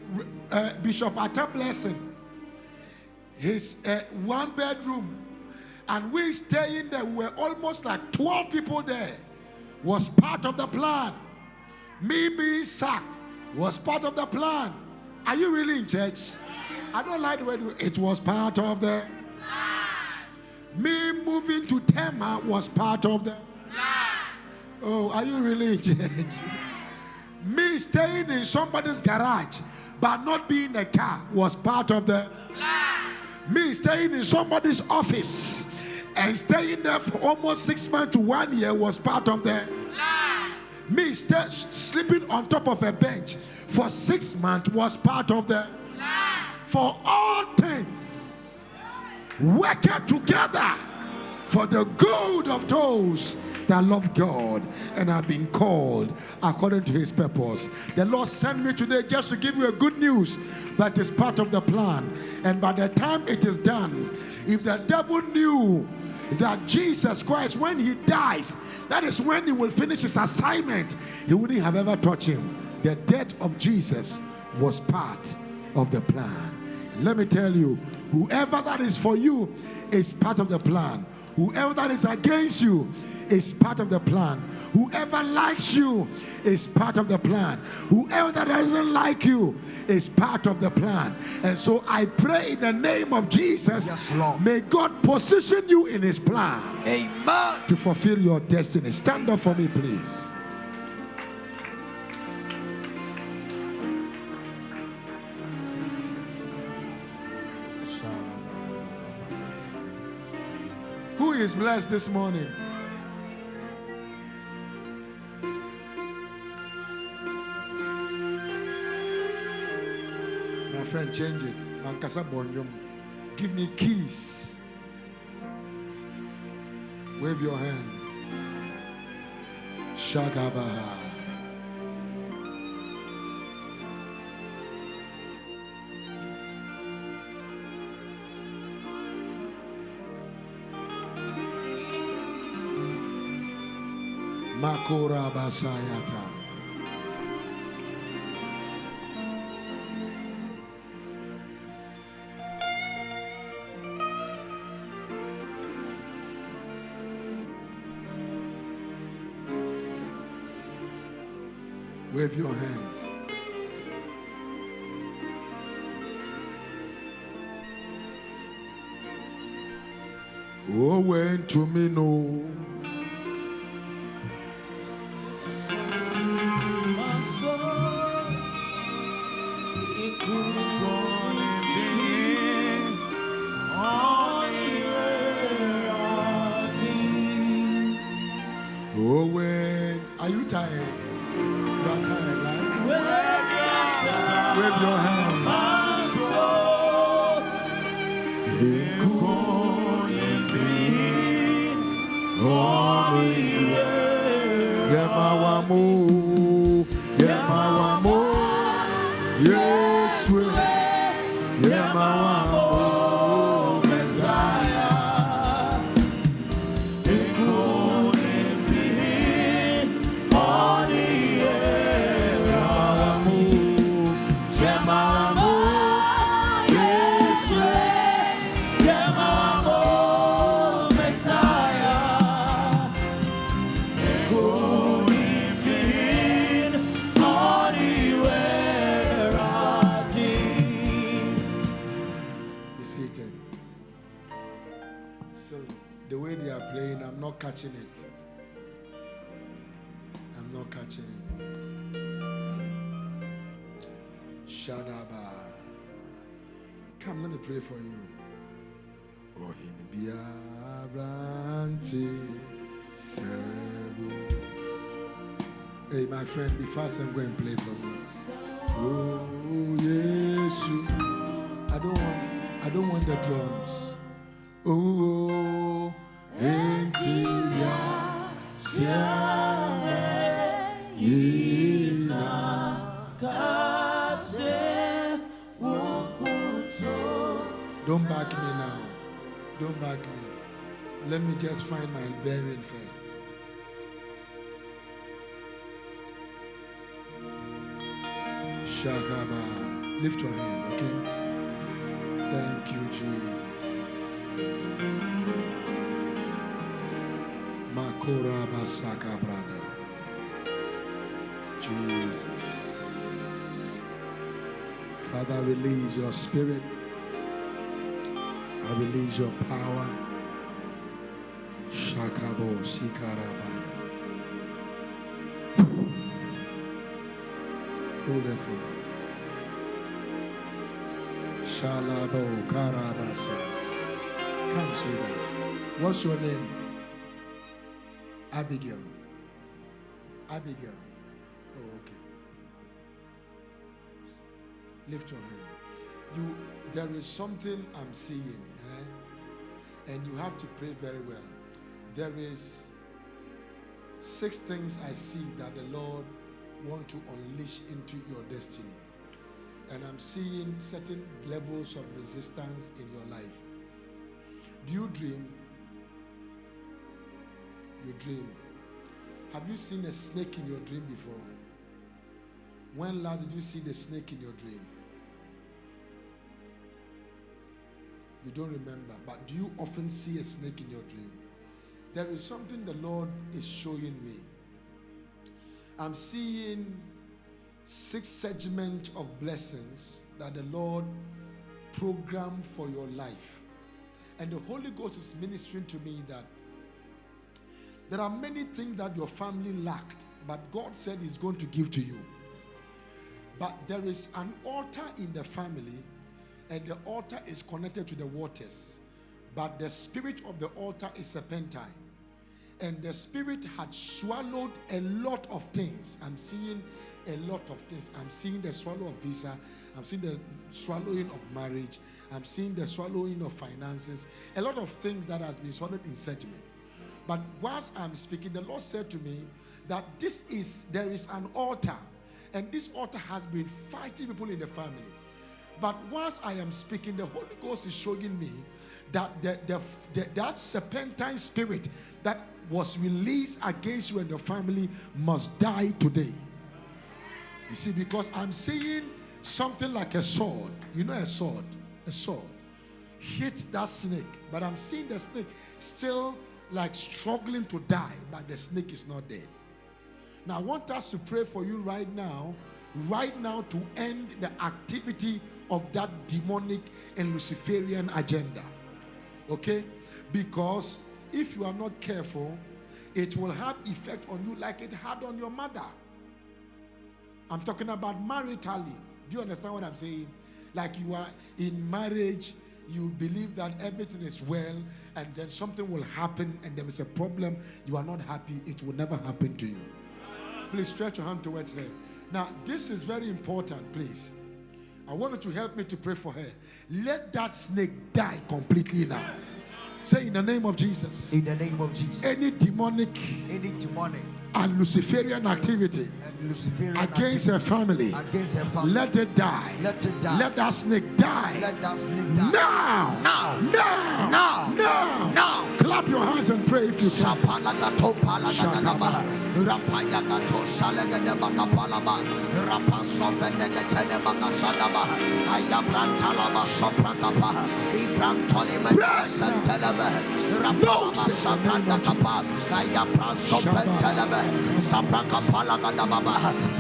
Bishop Atta Blessing, his one bedroom, and we staying there, we were almost like 12 people there, was part of the plan. Me being sacked was part of the plan. Are you really in church? I don't like the way it was part of the plan. Me moving to Tema was part of the plan. Oh, are you really in church? Me staying in somebody's garage but not being in a car was part of the plan. Me staying in somebody's office and staying there for almost 6 months to 1 year was part of the plan. Me sleeping on top of a bench for 6 months was part of the plan. For all things working together for the good of those that love God and have been called according to his purpose. The Lord sent me today just to give you a good news that is part of the plan. And by the time it is done, if the devil knew that Jesus Christ, when he dies, that is when he will finish his assignment, he wouldn't have ever touched him. The death of Jesus was part of the plan. Let me tell you, whoever that is for you is part of the plan. Whoever that is against you is part of the plan. Whoever likes you is part of the plan. Whoever that doesn't like you is part of the plan. And so I pray in the name of Jesus, Yes, Lord. may God position you in his plan. Amen. To fulfill your destiny. Stand up for me, please. Who is blessed this morning? My friend, change it. Mankasa Bonyum. Give me keys. Wave your hands. Shagabaha. Makora basayata. Wave your hands. Oh, when to me no. Oh, when are you tired? You are tired, right? Wave your hands. Yemawamu, Yemawamu, yes, Yemawamu, Messiah. The way they are playing, I'm not catching it. I'm not catching it. Shadaba. Come, let me pray for you. Oh, him be Hey, my friend, be fast and go and play for me. Oh, yes. I don't want the drums. Oh, Intia, Siame, Yina, Kase, Wokuto. Don't back me now. Don't back me. Let me just find my bearing first. Shakaba. Lift your hand, okay? Thank you, Jesus. Makora basaka brother. Jesus. Father, release your spirit. I release your power. Shakabo sikarabaya. Hold it for me. Shalabo karabasa. Come, sweetheart. What's your name? Abigail. Abigail. Oh, okay. Lift your hand. There is something I'm seeing, and you have to pray very well. There is 6 things I see that the Lord wants to unleash into your destiny, and I'm seeing certain levels of resistance in your life. Do you dream? You dream. Have you seen a snake in your dream before? When last did you see the snake in your dream? You don't remember, but do you often see a snake in your dream? There is something the Lord is showing me. I'm seeing 6 segments of blessings that the Lord programmed for your life. And the Holy Ghost is ministering to me that there are many things that your family lacked, but God said He's going to give to you. But there is an altar in the family, and the altar is connected to the waters. But the spirit of the altar is serpentine. And the spirit had swallowed a lot of things. I'm seeing a lot of things. I'm seeing the swallow of visa. I'm seeing the swallowing of marriage. I'm seeing the swallowing of finances. A lot of things that has been swallowed in segment. But whilst I'm speaking, the Lord said to me that there is an altar, and this altar has been fighting people in the family. But whilst I am speaking, the Holy Ghost is showing me that that serpentine spirit that was released against you and your family must die today. You see, because I'm seeing something like a sword. You know, a sword hit that snake, but I'm seeing the snake still like struggling to die, but the snake is not dead. Now I want us to pray for you right now to end the activity of that demonic and Luciferian agenda. Okay? Because if you are not careful, it will have effect on you like it had on your mother. I'm talking about maritally. Do you understand what I'm saying? Like you are in marriage, you believe that everything is well, and then something will happen and there is a problem, you are not happy, it will never happen to you. Please stretch your hand towards her. Now, this is very important, please. I want you to help me to pray for her. Let that snake die completely now. Say, in the name of Jesus. In the name of Jesus. Any demonic and Luciferian activity against her family, let it die. Let that snake die. Now. Clap your hands and pray if you can.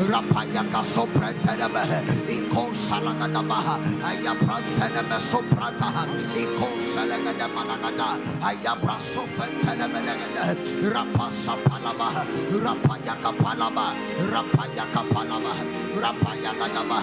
Rapayaka soprantelebe, iko salagadaba, ayaprantelebe soprata, iko salagadaba, ayabra soprantelebe, rapasa palaba, rapayaka palaba, rapayaka palaba, rapayaka daba,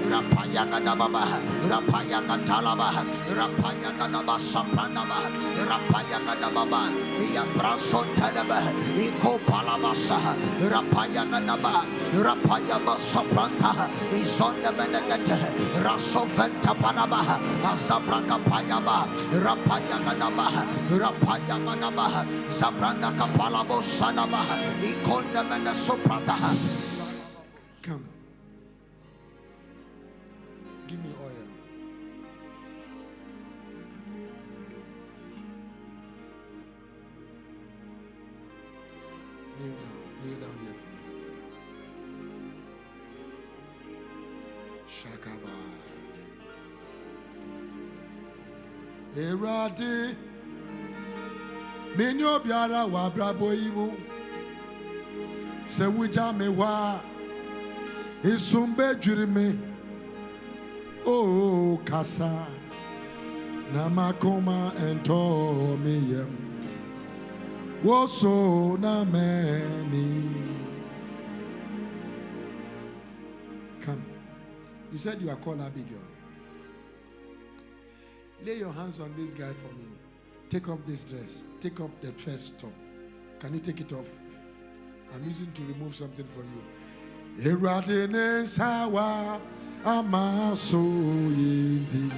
rapayaka daba, rapayaka talaba, rapayaka daba sapranaba, rapayaka daba, ayabra sontelebe, iko palabasa, rapayaka daba, rapayaba sapranta, izonde benegete, rasoventa panaba, azabraka payaba, rapayaka daba, rapayaka daba, zabranda kapalabo sanaba, ikonde mene soprata. Come. Give me oil. Kneel down here for me. Shakaba. Erade menyo biara wa brabo yimu se wuja me wa isumbe jurime o kasa na makoma ento miyem woso na meni. Come. You said you are called Abigail. Lay your hands on this guy for me. Take off this dress. Take off that first top. Can you take it off? I'm using to remove something for you. Eradene sawa amaso yindi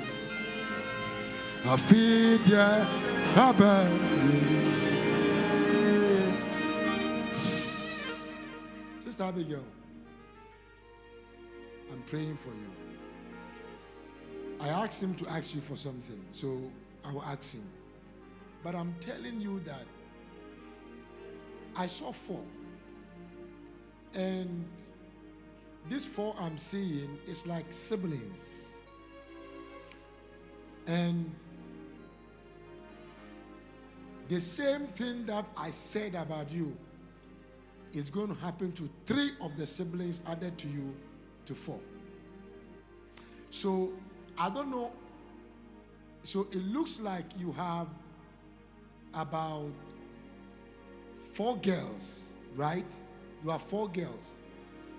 afidya abe. Sister Abigail, I'm praying for you. I asked him to ask you for something, so I will ask him. But I'm telling you that I saw 4. And this 4 I'm seeing is like siblings. And the same thing that I said about you is going to happen to 3 of the siblings added to you to 4. So I don't know. So it looks like you have about 4 girls, right? You have 4 girls.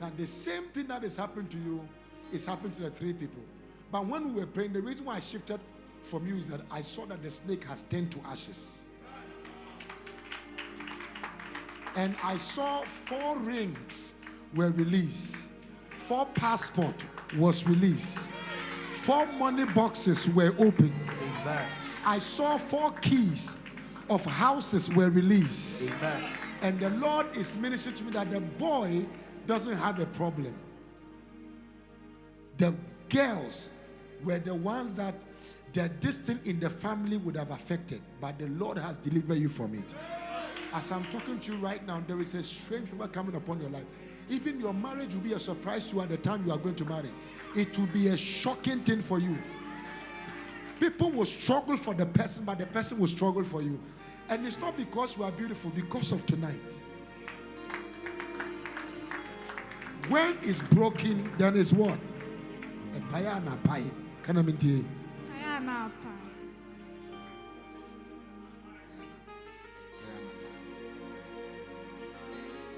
Now the same thing that is happening to you is happening to the 3 people. But when we were praying, the reason why I shifted from you is that I saw that the snake has turned to ashes. And I saw 4 rings were released. 4 passport was released. 4 money boxes were opened. Amen. I saw 4 keys of houses were released. Amen. And the Lord is ministering to me that the boy doesn't have a problem. The girls were the ones that the distance in the family would have affected, but the Lord has delivered you from it. As I'm talking to you right now, there is a strange favor coming upon your life. Even your marriage will be a surprise to you at the time you are going to marry. It will be a shocking thing for you. People will struggle for the person, but the person will struggle for you. And it's not because you are beautiful, because of tonight. When it's broken, then it's what? A pie and a pie. Can I mean to you?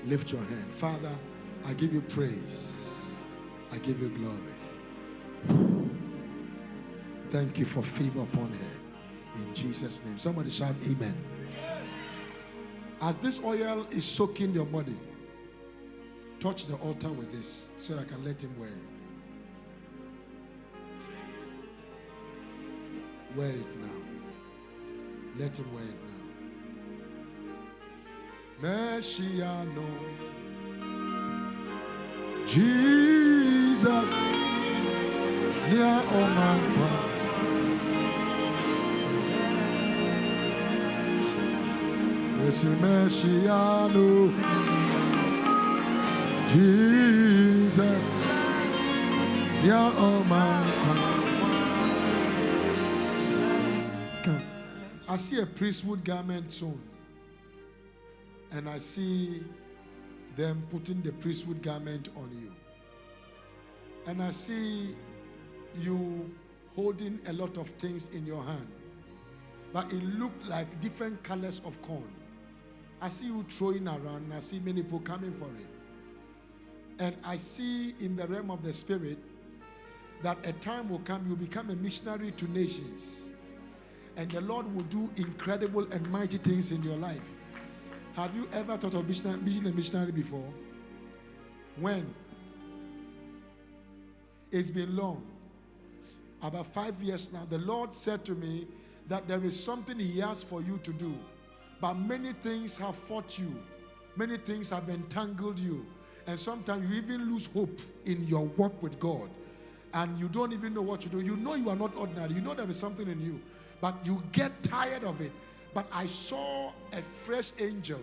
Lift your hand. Father, I give you praise. I give you glory. Thank you for favor upon her. In Jesus' name. Somebody shout amen. As this oil is soaking your body, touch the altar with this so that I can let him wear it. Wear it now. Let him wear it now. Messiano, Jesus, near Oman. Messiano, Jesus, near Oman. I see a priesthood garment soon. And I see them putting the priesthood garment on you. And I see you holding a lot of things in your hand. But it looked like different colors of corn. I see you throwing around, and I see many people coming for it. And I see in the realm of the spirit that a time will come, you'll become a missionary to nations. And the Lord will do incredible and mighty things in your life. Have you ever thought of being a missionary before? When? It's been long. About 5 years now. The Lord said to me that there is something He has for you to do. But many things have fought you. Many things have entangled you. And sometimes you even lose hope in your walk with God. And you don't even know what to do. You know you are not ordinary. You know there is something in you. But you get tired of it. But I saw a fresh angel.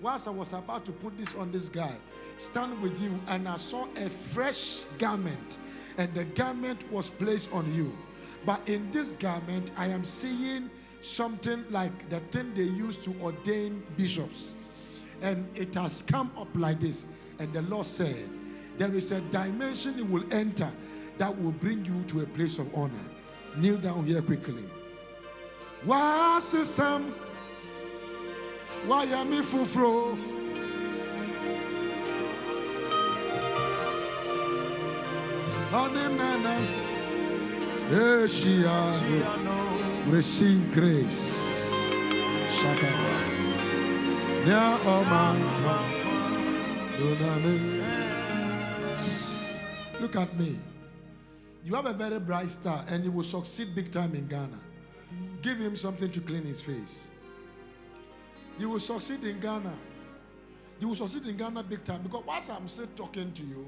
Whilst I was about to put this on this guy, stand with you, and I saw a fresh garment. And the garment was placed on you. But in this garment, I am seeing something like the thing they used to ordain bishops. And it has come up like this. And the Lord said, there is a dimension it will enter that will bring you to a place of honor. Kneel down here quickly. Wasisam Wayami Fufro Ademana Eshiano receive grace. Shakara Nya Oman. Look at me. You have a very bright star and you will succeed big time in Ghana. Give him something to clean his face. You will succeed in Ghana. You will succeed in Ghana big time. Because whilst I'm still talking to you,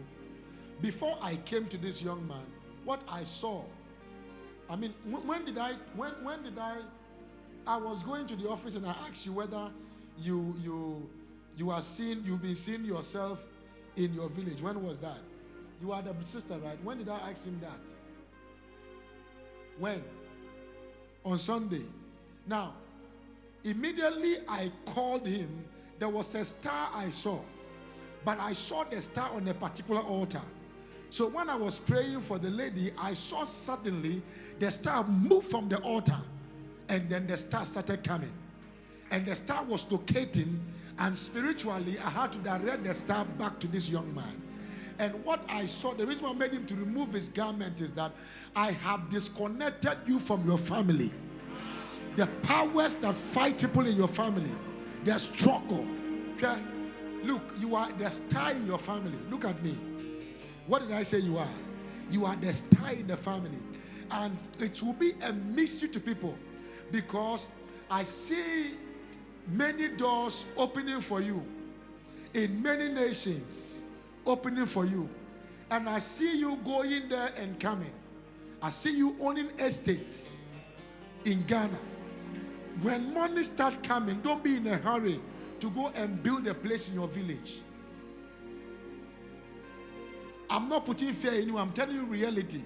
before I came to this young man, what I saw, I mean, when did I was going to the office and I asked you whether you've been seeing yourself in your village. When was that? You are the sister, right? When did I ask him that? When? On Sunday. Now, immediately I called him. There was a star I saw, but I saw the star on a particular altar. So when I was praying for the lady, I saw suddenly the star move from the altar, and then the star started coming, and the star was locating, and spiritually I had to direct the star back to this young man. And what I saw, the reason why I made him to remove his garment is that I have disconnected you from your family. The powers that fight people in your family, their struggle. Okay? Look, you are the star in your family. Look at me. What did I say you are? You are the star in the family. And it will be a mystery to people because I see many doors opening for you in many nations. Opening for you, and I see you going there and coming. I see you owning estates in Ghana. When money start coming, don't be in a hurry to go and build a place in your village. I'm not putting fear in you. I'm telling you reality.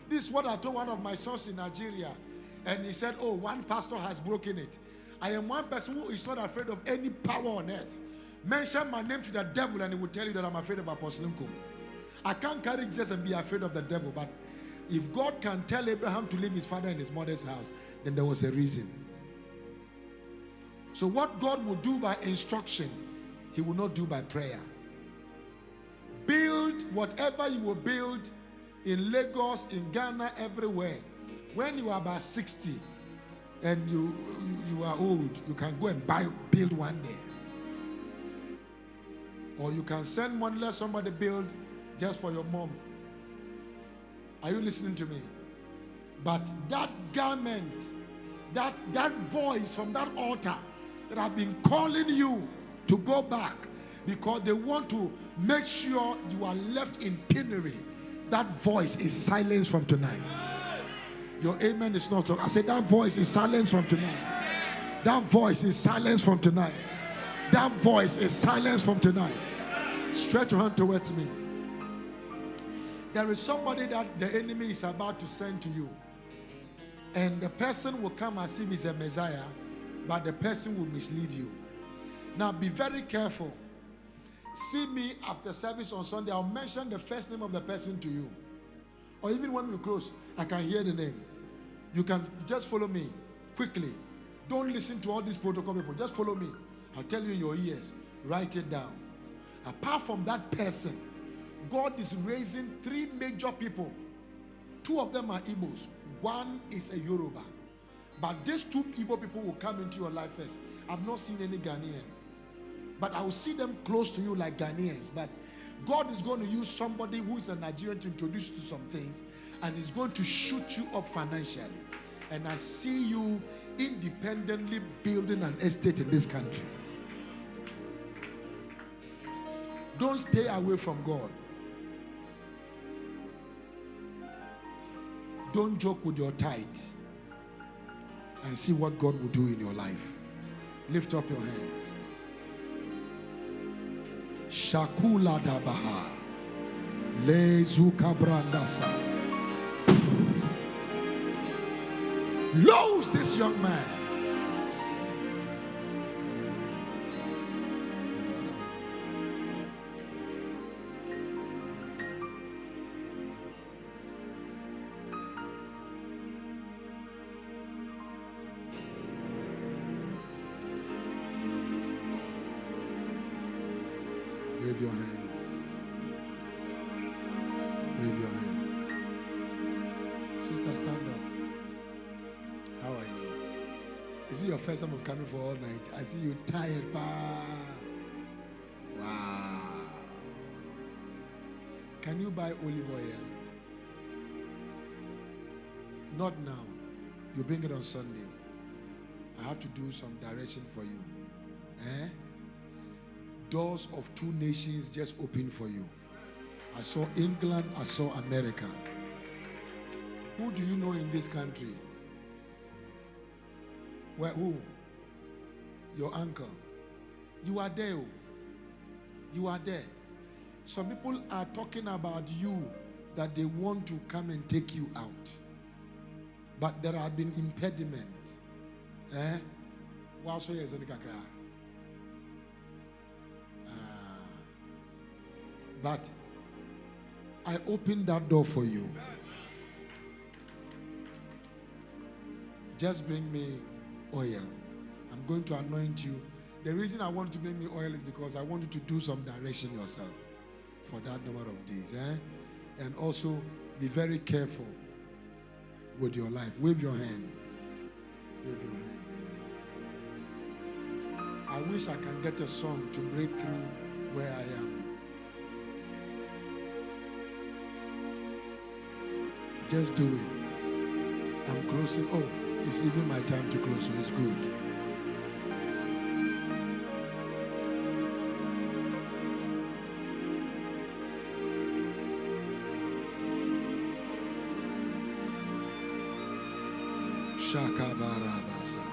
This is what I told one of my sons in Nigeria. And he said, oh, one pastor has broken it. I am one person who is not afraid of any power on earth. Mention my name to the devil and he will tell you that I'm afraid of Apostle Nkum. I can't carry Jesus and be afraid of the devil. But if God can tell Abraham to leave his father and his mother's house, then there was a reason. So what God will do by instruction, he will not do by prayer. Build whatever you will build in Lagos, in Ghana, everywhere. When you are about 60 and you are old, you can go and build one day. Or you can send money, let somebody build just for your mom. Are you listening to me? But that garment, that voice from that altar that have been calling you to go back because they want to make sure you are left in penury, that voice is silenced from tonight. Your amen is not talking. I said that voice is silenced from tonight. That voice is silenced from tonight. That voice is silenced from tonight. Stretch your hand towards me. There is somebody that the enemy is about to send to you. And the person will come as if he's a Messiah, but the person will mislead you. Now be very careful. See me after service on Sunday. I'll mention the first name of the person to you. Or even when we close, I can hear the name. You can just follow me quickly. Don't listen to all these protocol people. Just follow me. I'll tell you in your ears. Write it down. Apart from that person, God is raising 3 major people. 2 of them are Igbos. 1 is a Yoruba. But these 2 Igbo people will come into your life first. I've not seen any Ghanaian. But I will see them close to you like Ghanaians. But God is going to use somebody who is a Nigerian to introduce you to some things. And he's going to shoot you up financially. And I see you independently building an estate in this country. Don't stay away from God. Don't joke with your tithe. And see what God will do in your life. Lift up your hands. Shakula dabaha. Lezuka brandasa. Lose this young man. Wave your hands. Wave your hands. Sister, stand up. How are you? Is it your first time of coming for all night? I see you tired, pa. Wow. Can you buy olive oil? Not now. You bring it on Sunday. I have to do some direction for you. Eh? Doors of 2 nations just opened for you. I saw England, I saw America. Who do you know in this country? Where, who? Your uncle. You are there. You are there. Some people are talking about you that they want to come and take you out. But there have been impediments. Eh? But I opened that door for you. Just bring me oil. I'm going to anoint you. The reason I want you to bring me oil is because I want you to do some direction yourself for that number of days. And also be very careful with your life. Wave your hand. Wave your hand. I wish I can get a song to break through where I am. Just do it. I'm closing. Oh, it's even my time to close, so it's good. Shakabarabasa.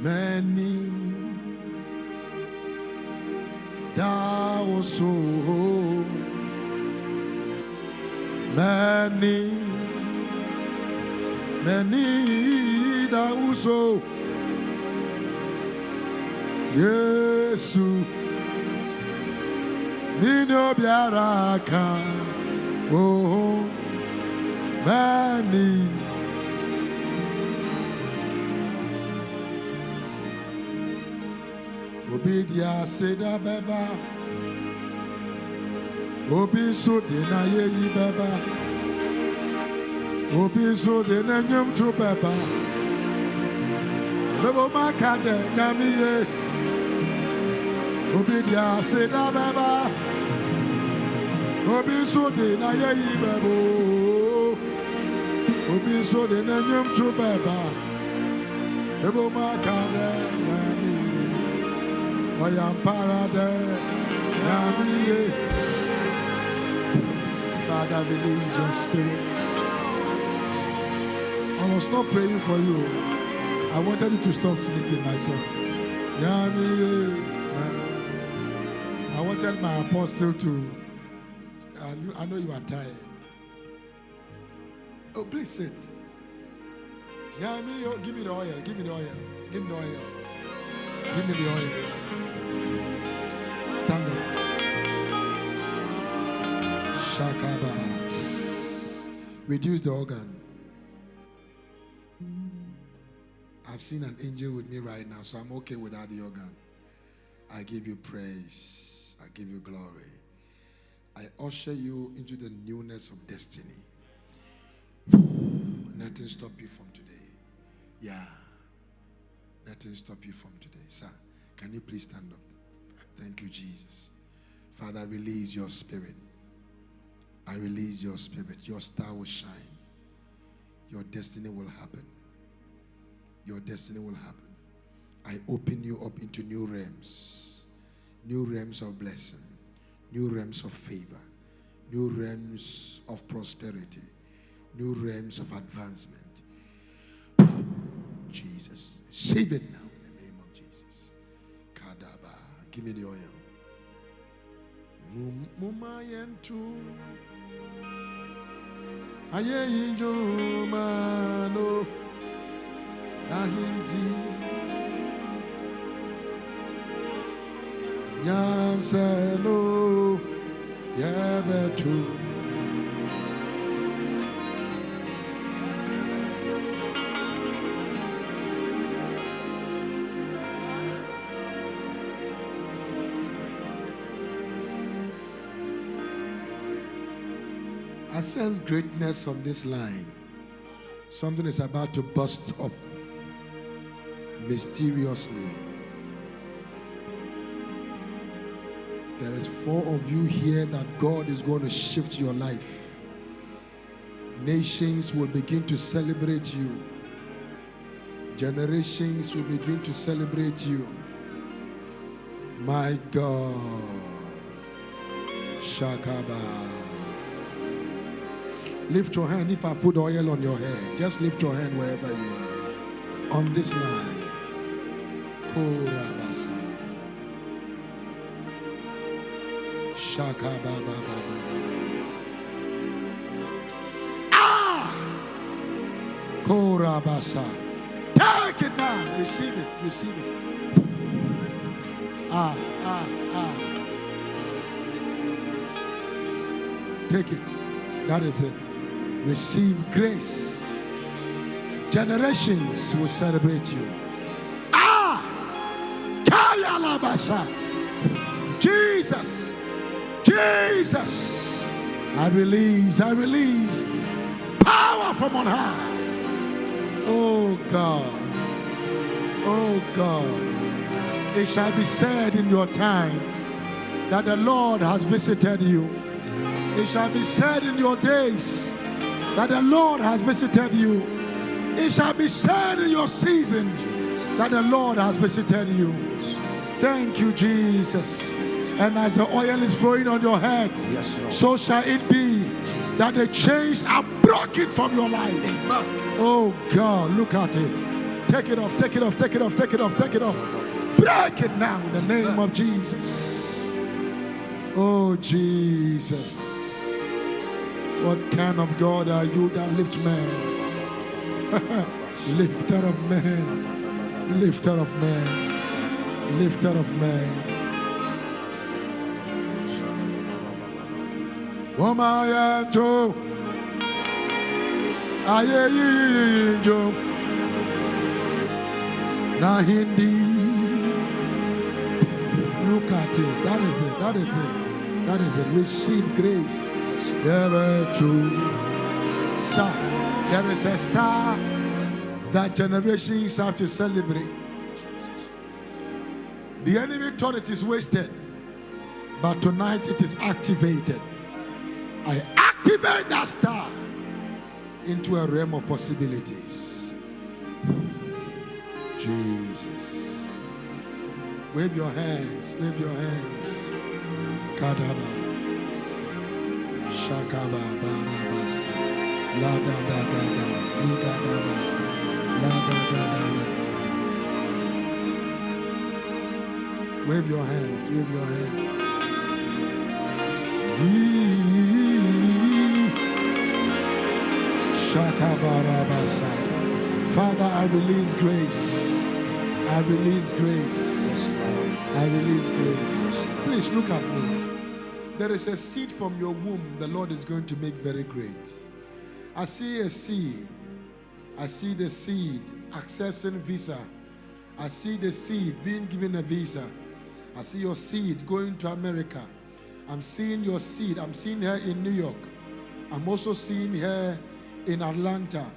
many thou so many thou so Yesu Nino biaraka oh many Obidia seda beba Obi so de na ye yi beba Obi so de na nyum to beba Bebo makade nyami ye Obidia seda beba Obi so de na ye yi bebo Obi so de na nyum to beba Bebo makade nyami I am paradise. Father, release your spirit. I was not praying for you. I wanted you to stop sleeping, my son. I wanted my apostle to. I know you are tired. Oh, please sit. Give me the oil. Give me the oil. Give me the oil. Give me the oil. Stand up. Shakaba. Reduce the organ. I've seen an angel with me right now, so I'm okay without the organ. I give you praise. I give you glory. I usher you into the newness of destiny. Nothing stop you from today. Yeah. Nothing stop you from today. Sir, can you please stand up? Thank you, Jesus. Father, release your spirit. I release your spirit. Your star will shine. Your destiny will happen. Your destiny will happen. I open you up into new realms of blessing, new realms of favor, new realms of prosperity, new realms of advancement. Jesus. Save it now in the name of Jesus. Kadaba. Give me the oil. Mumayentu. Ayeyinjo mano. Nahindi. Yamselo. Yabetu. I sense greatness from this line. Something is about to burst up mysteriously. There is 4 of you here that God is going to shift your life. Nations will begin to celebrate you. Generations will begin to celebrate you. My God. Shakaba. Lift your hand. If I put oil on your head, just lift your hand wherever you are. On this line. Korabasa. Shakababa. Ah! Korabasa. Take it now. Receive it. Receive it. Take it. That is it. Receive grace. Generations will celebrate you. Kaya labasa. Jesus. Jesus. I release power from on high. Oh God. Oh God. It shall be said in your time that the Lord has visited you. It shall be said in your days that the Lord has visited you. It shall be said in your season that the Lord has visited you. Thank you, Jesus. And as the oil is flowing on your head, yes, so shall it be that the chains are broken from your life. Oh God, look at it. Take it off, take it off, take it off, take it off, take it off. Break it now in the name of Jesus. Oh, Jesus. What kind of God are you that lifts men? Lifter of men. Lifter of men. Lifter of men. Womayanto. Ayeyijo. Nahindi. Look at it. That is it. That is it. That is it. Receive grace. Never true. Sir, there is a star that generations have to celebrate. The enemy thought it is wasted, but tonight it is activated. I activate that star into a realm of possibilities. Jesus. Wave your hands, wave your hands. Kadaba. Shakaba barabas. La da da da da. Ida da da. La da da da da. Wave your hands, wave your hands. Shakaba barabas. Father, I release grace. I release grace. I release grace. Please look at me. There is a seed from your womb the Lord is going to make very great. I see a seed. I see the seed accessing visa. I see the seed being given a visa. I see your seed going to America. I'm seeing your seed. I'm seeing her in New York. I'm also seeing her in Atlanta.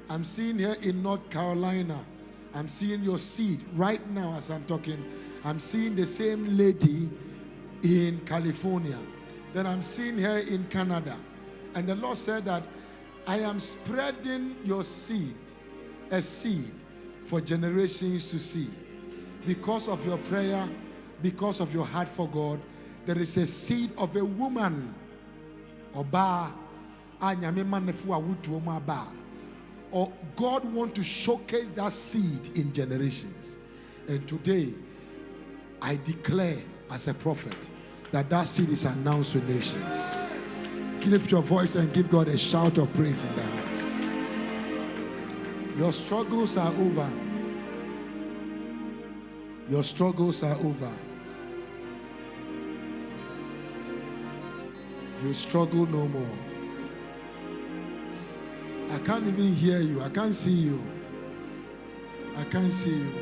I'm seeing her in North Carolina. I'm seeing your seed right now as I'm talking. I'm seeing the same lady in California. Then I'm seeing her in Canada. And the Lord said that I am spreading your seed, a seed for generations to see. Because of your prayer, because of your heart for God, there is a seed of a woman. Oba, or God wants to showcase that seed in generations. And today, I declare as a prophet that that seed is announced to nations. Lift your voice and give God a shout of praise in the house. Your struggles are over. Your struggles are over. You struggle no more. I can't even hear you. I can't see you. I can't see you.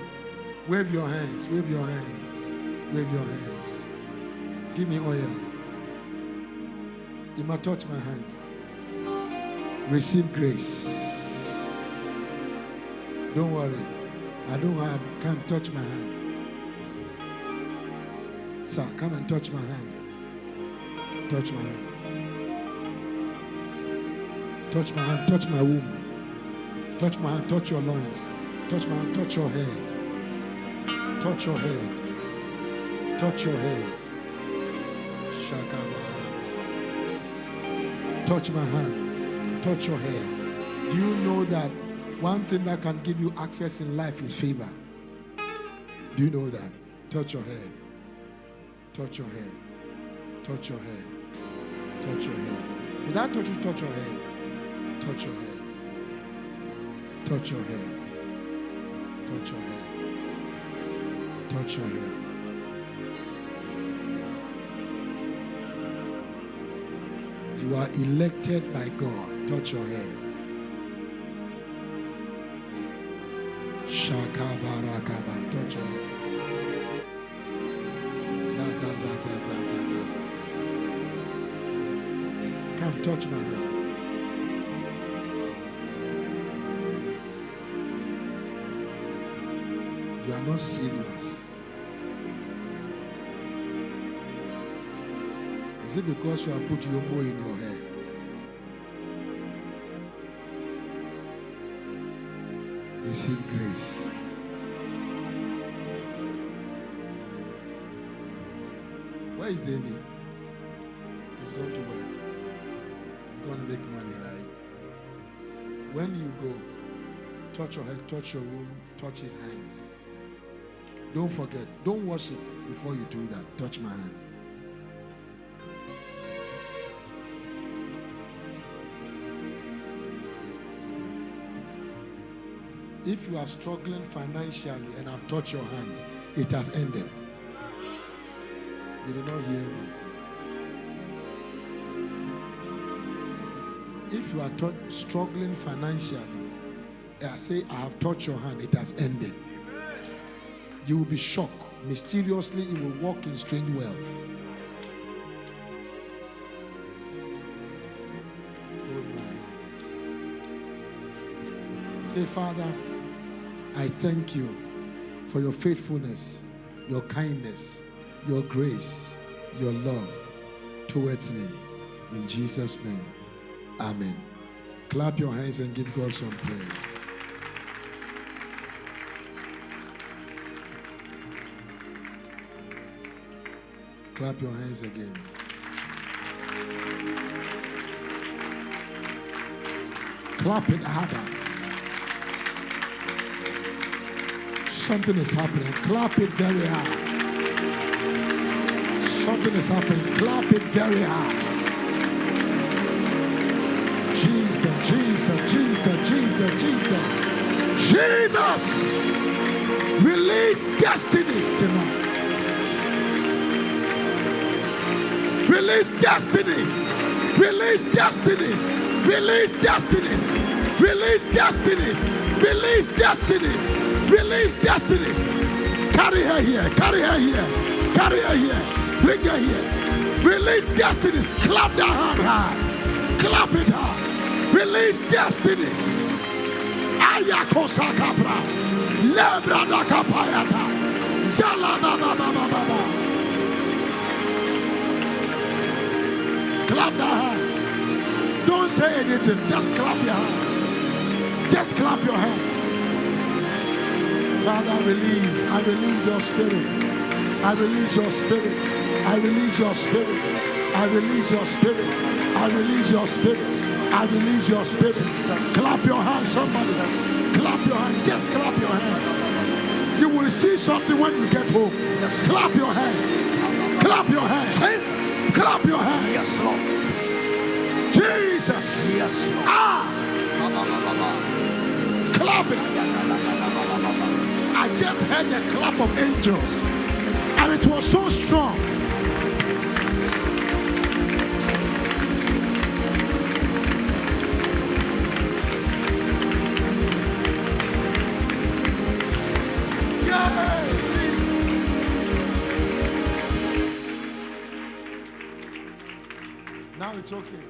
Wave your hands. Wave your hands. Wave your hands. Give me oil. You might touch my hand. Receive grace. Don't worry. Can't touch my hand. Sir, come and touch my hand. Touch my hand. Touch my hand. Touch my womb. Touch my hand. Touch your loins. Touch my hand. Touch your head. Touch your head. Touch your head. Shakaba. Touch my hand. Touch your head. Do you know that one thing that can give you access in life is favor? Do you know that? Touch your head. Touch your head. Touch your head. Touch your head. Did I touch you? Touch your head. Touch your head. Touch your head. Touch your head. Touch your head. You are elected by God. Touch your head. Shakabarakaba. Touch your head. Come touch my hand. You are not serious. Is it because you have put yombo in your hair? Receive grace. Where is David? He's going to work. He's going to make money, right? When you go Touch your head, touch your womb, touch his hands. Don't forget, don't wash it before you do that. Touch my hand. If you are struggling financially and I've touched your hand, it has ended. You did not hear me. If you are struggling financially, I say, I have touched your hand, it has ended. You will be shocked. Mysteriously, you will walk in strange wealth. Say, Father, I thank you for your faithfulness, your kindness, your grace, your love towards me. In Jesus' name, amen. Clap your hands and give God some praise. Clap your hands again. Clap it harder. Something is happening. Clap it very hard. Something is happening. Clap it very hard. Jesus, Jesus, Jesus, Jesus, Jesus. Jesus! Release destinies tonight. Release destinies. Release destinies. Release destinies. Release destinies. Release destinies. Release destinies. Carry her here. Carry her here. Carry her here. Bring her here. Release destinies. Clap that hand high. Clap it high. Release destinies. Ayakosa kapra. Lebra da kapayata. Zalada baba. Clap the hands. Don't say anything. Just clap your hands. Just clap your hands. Father, I release your spirit. I release your spirit. I release your spirit. I release your spirit. I release your spirit. I release your spirit. Clap your hands, somebody. Clap your hands. Just clap your hands. You will see something when you get home. Clap your hands. Clap your hands. Clap your hands. Yes, Lord. Jesus. Yes, Lord. Clap it. I just heard the clap of angels, and it was so strong. Yay! Now it's okay.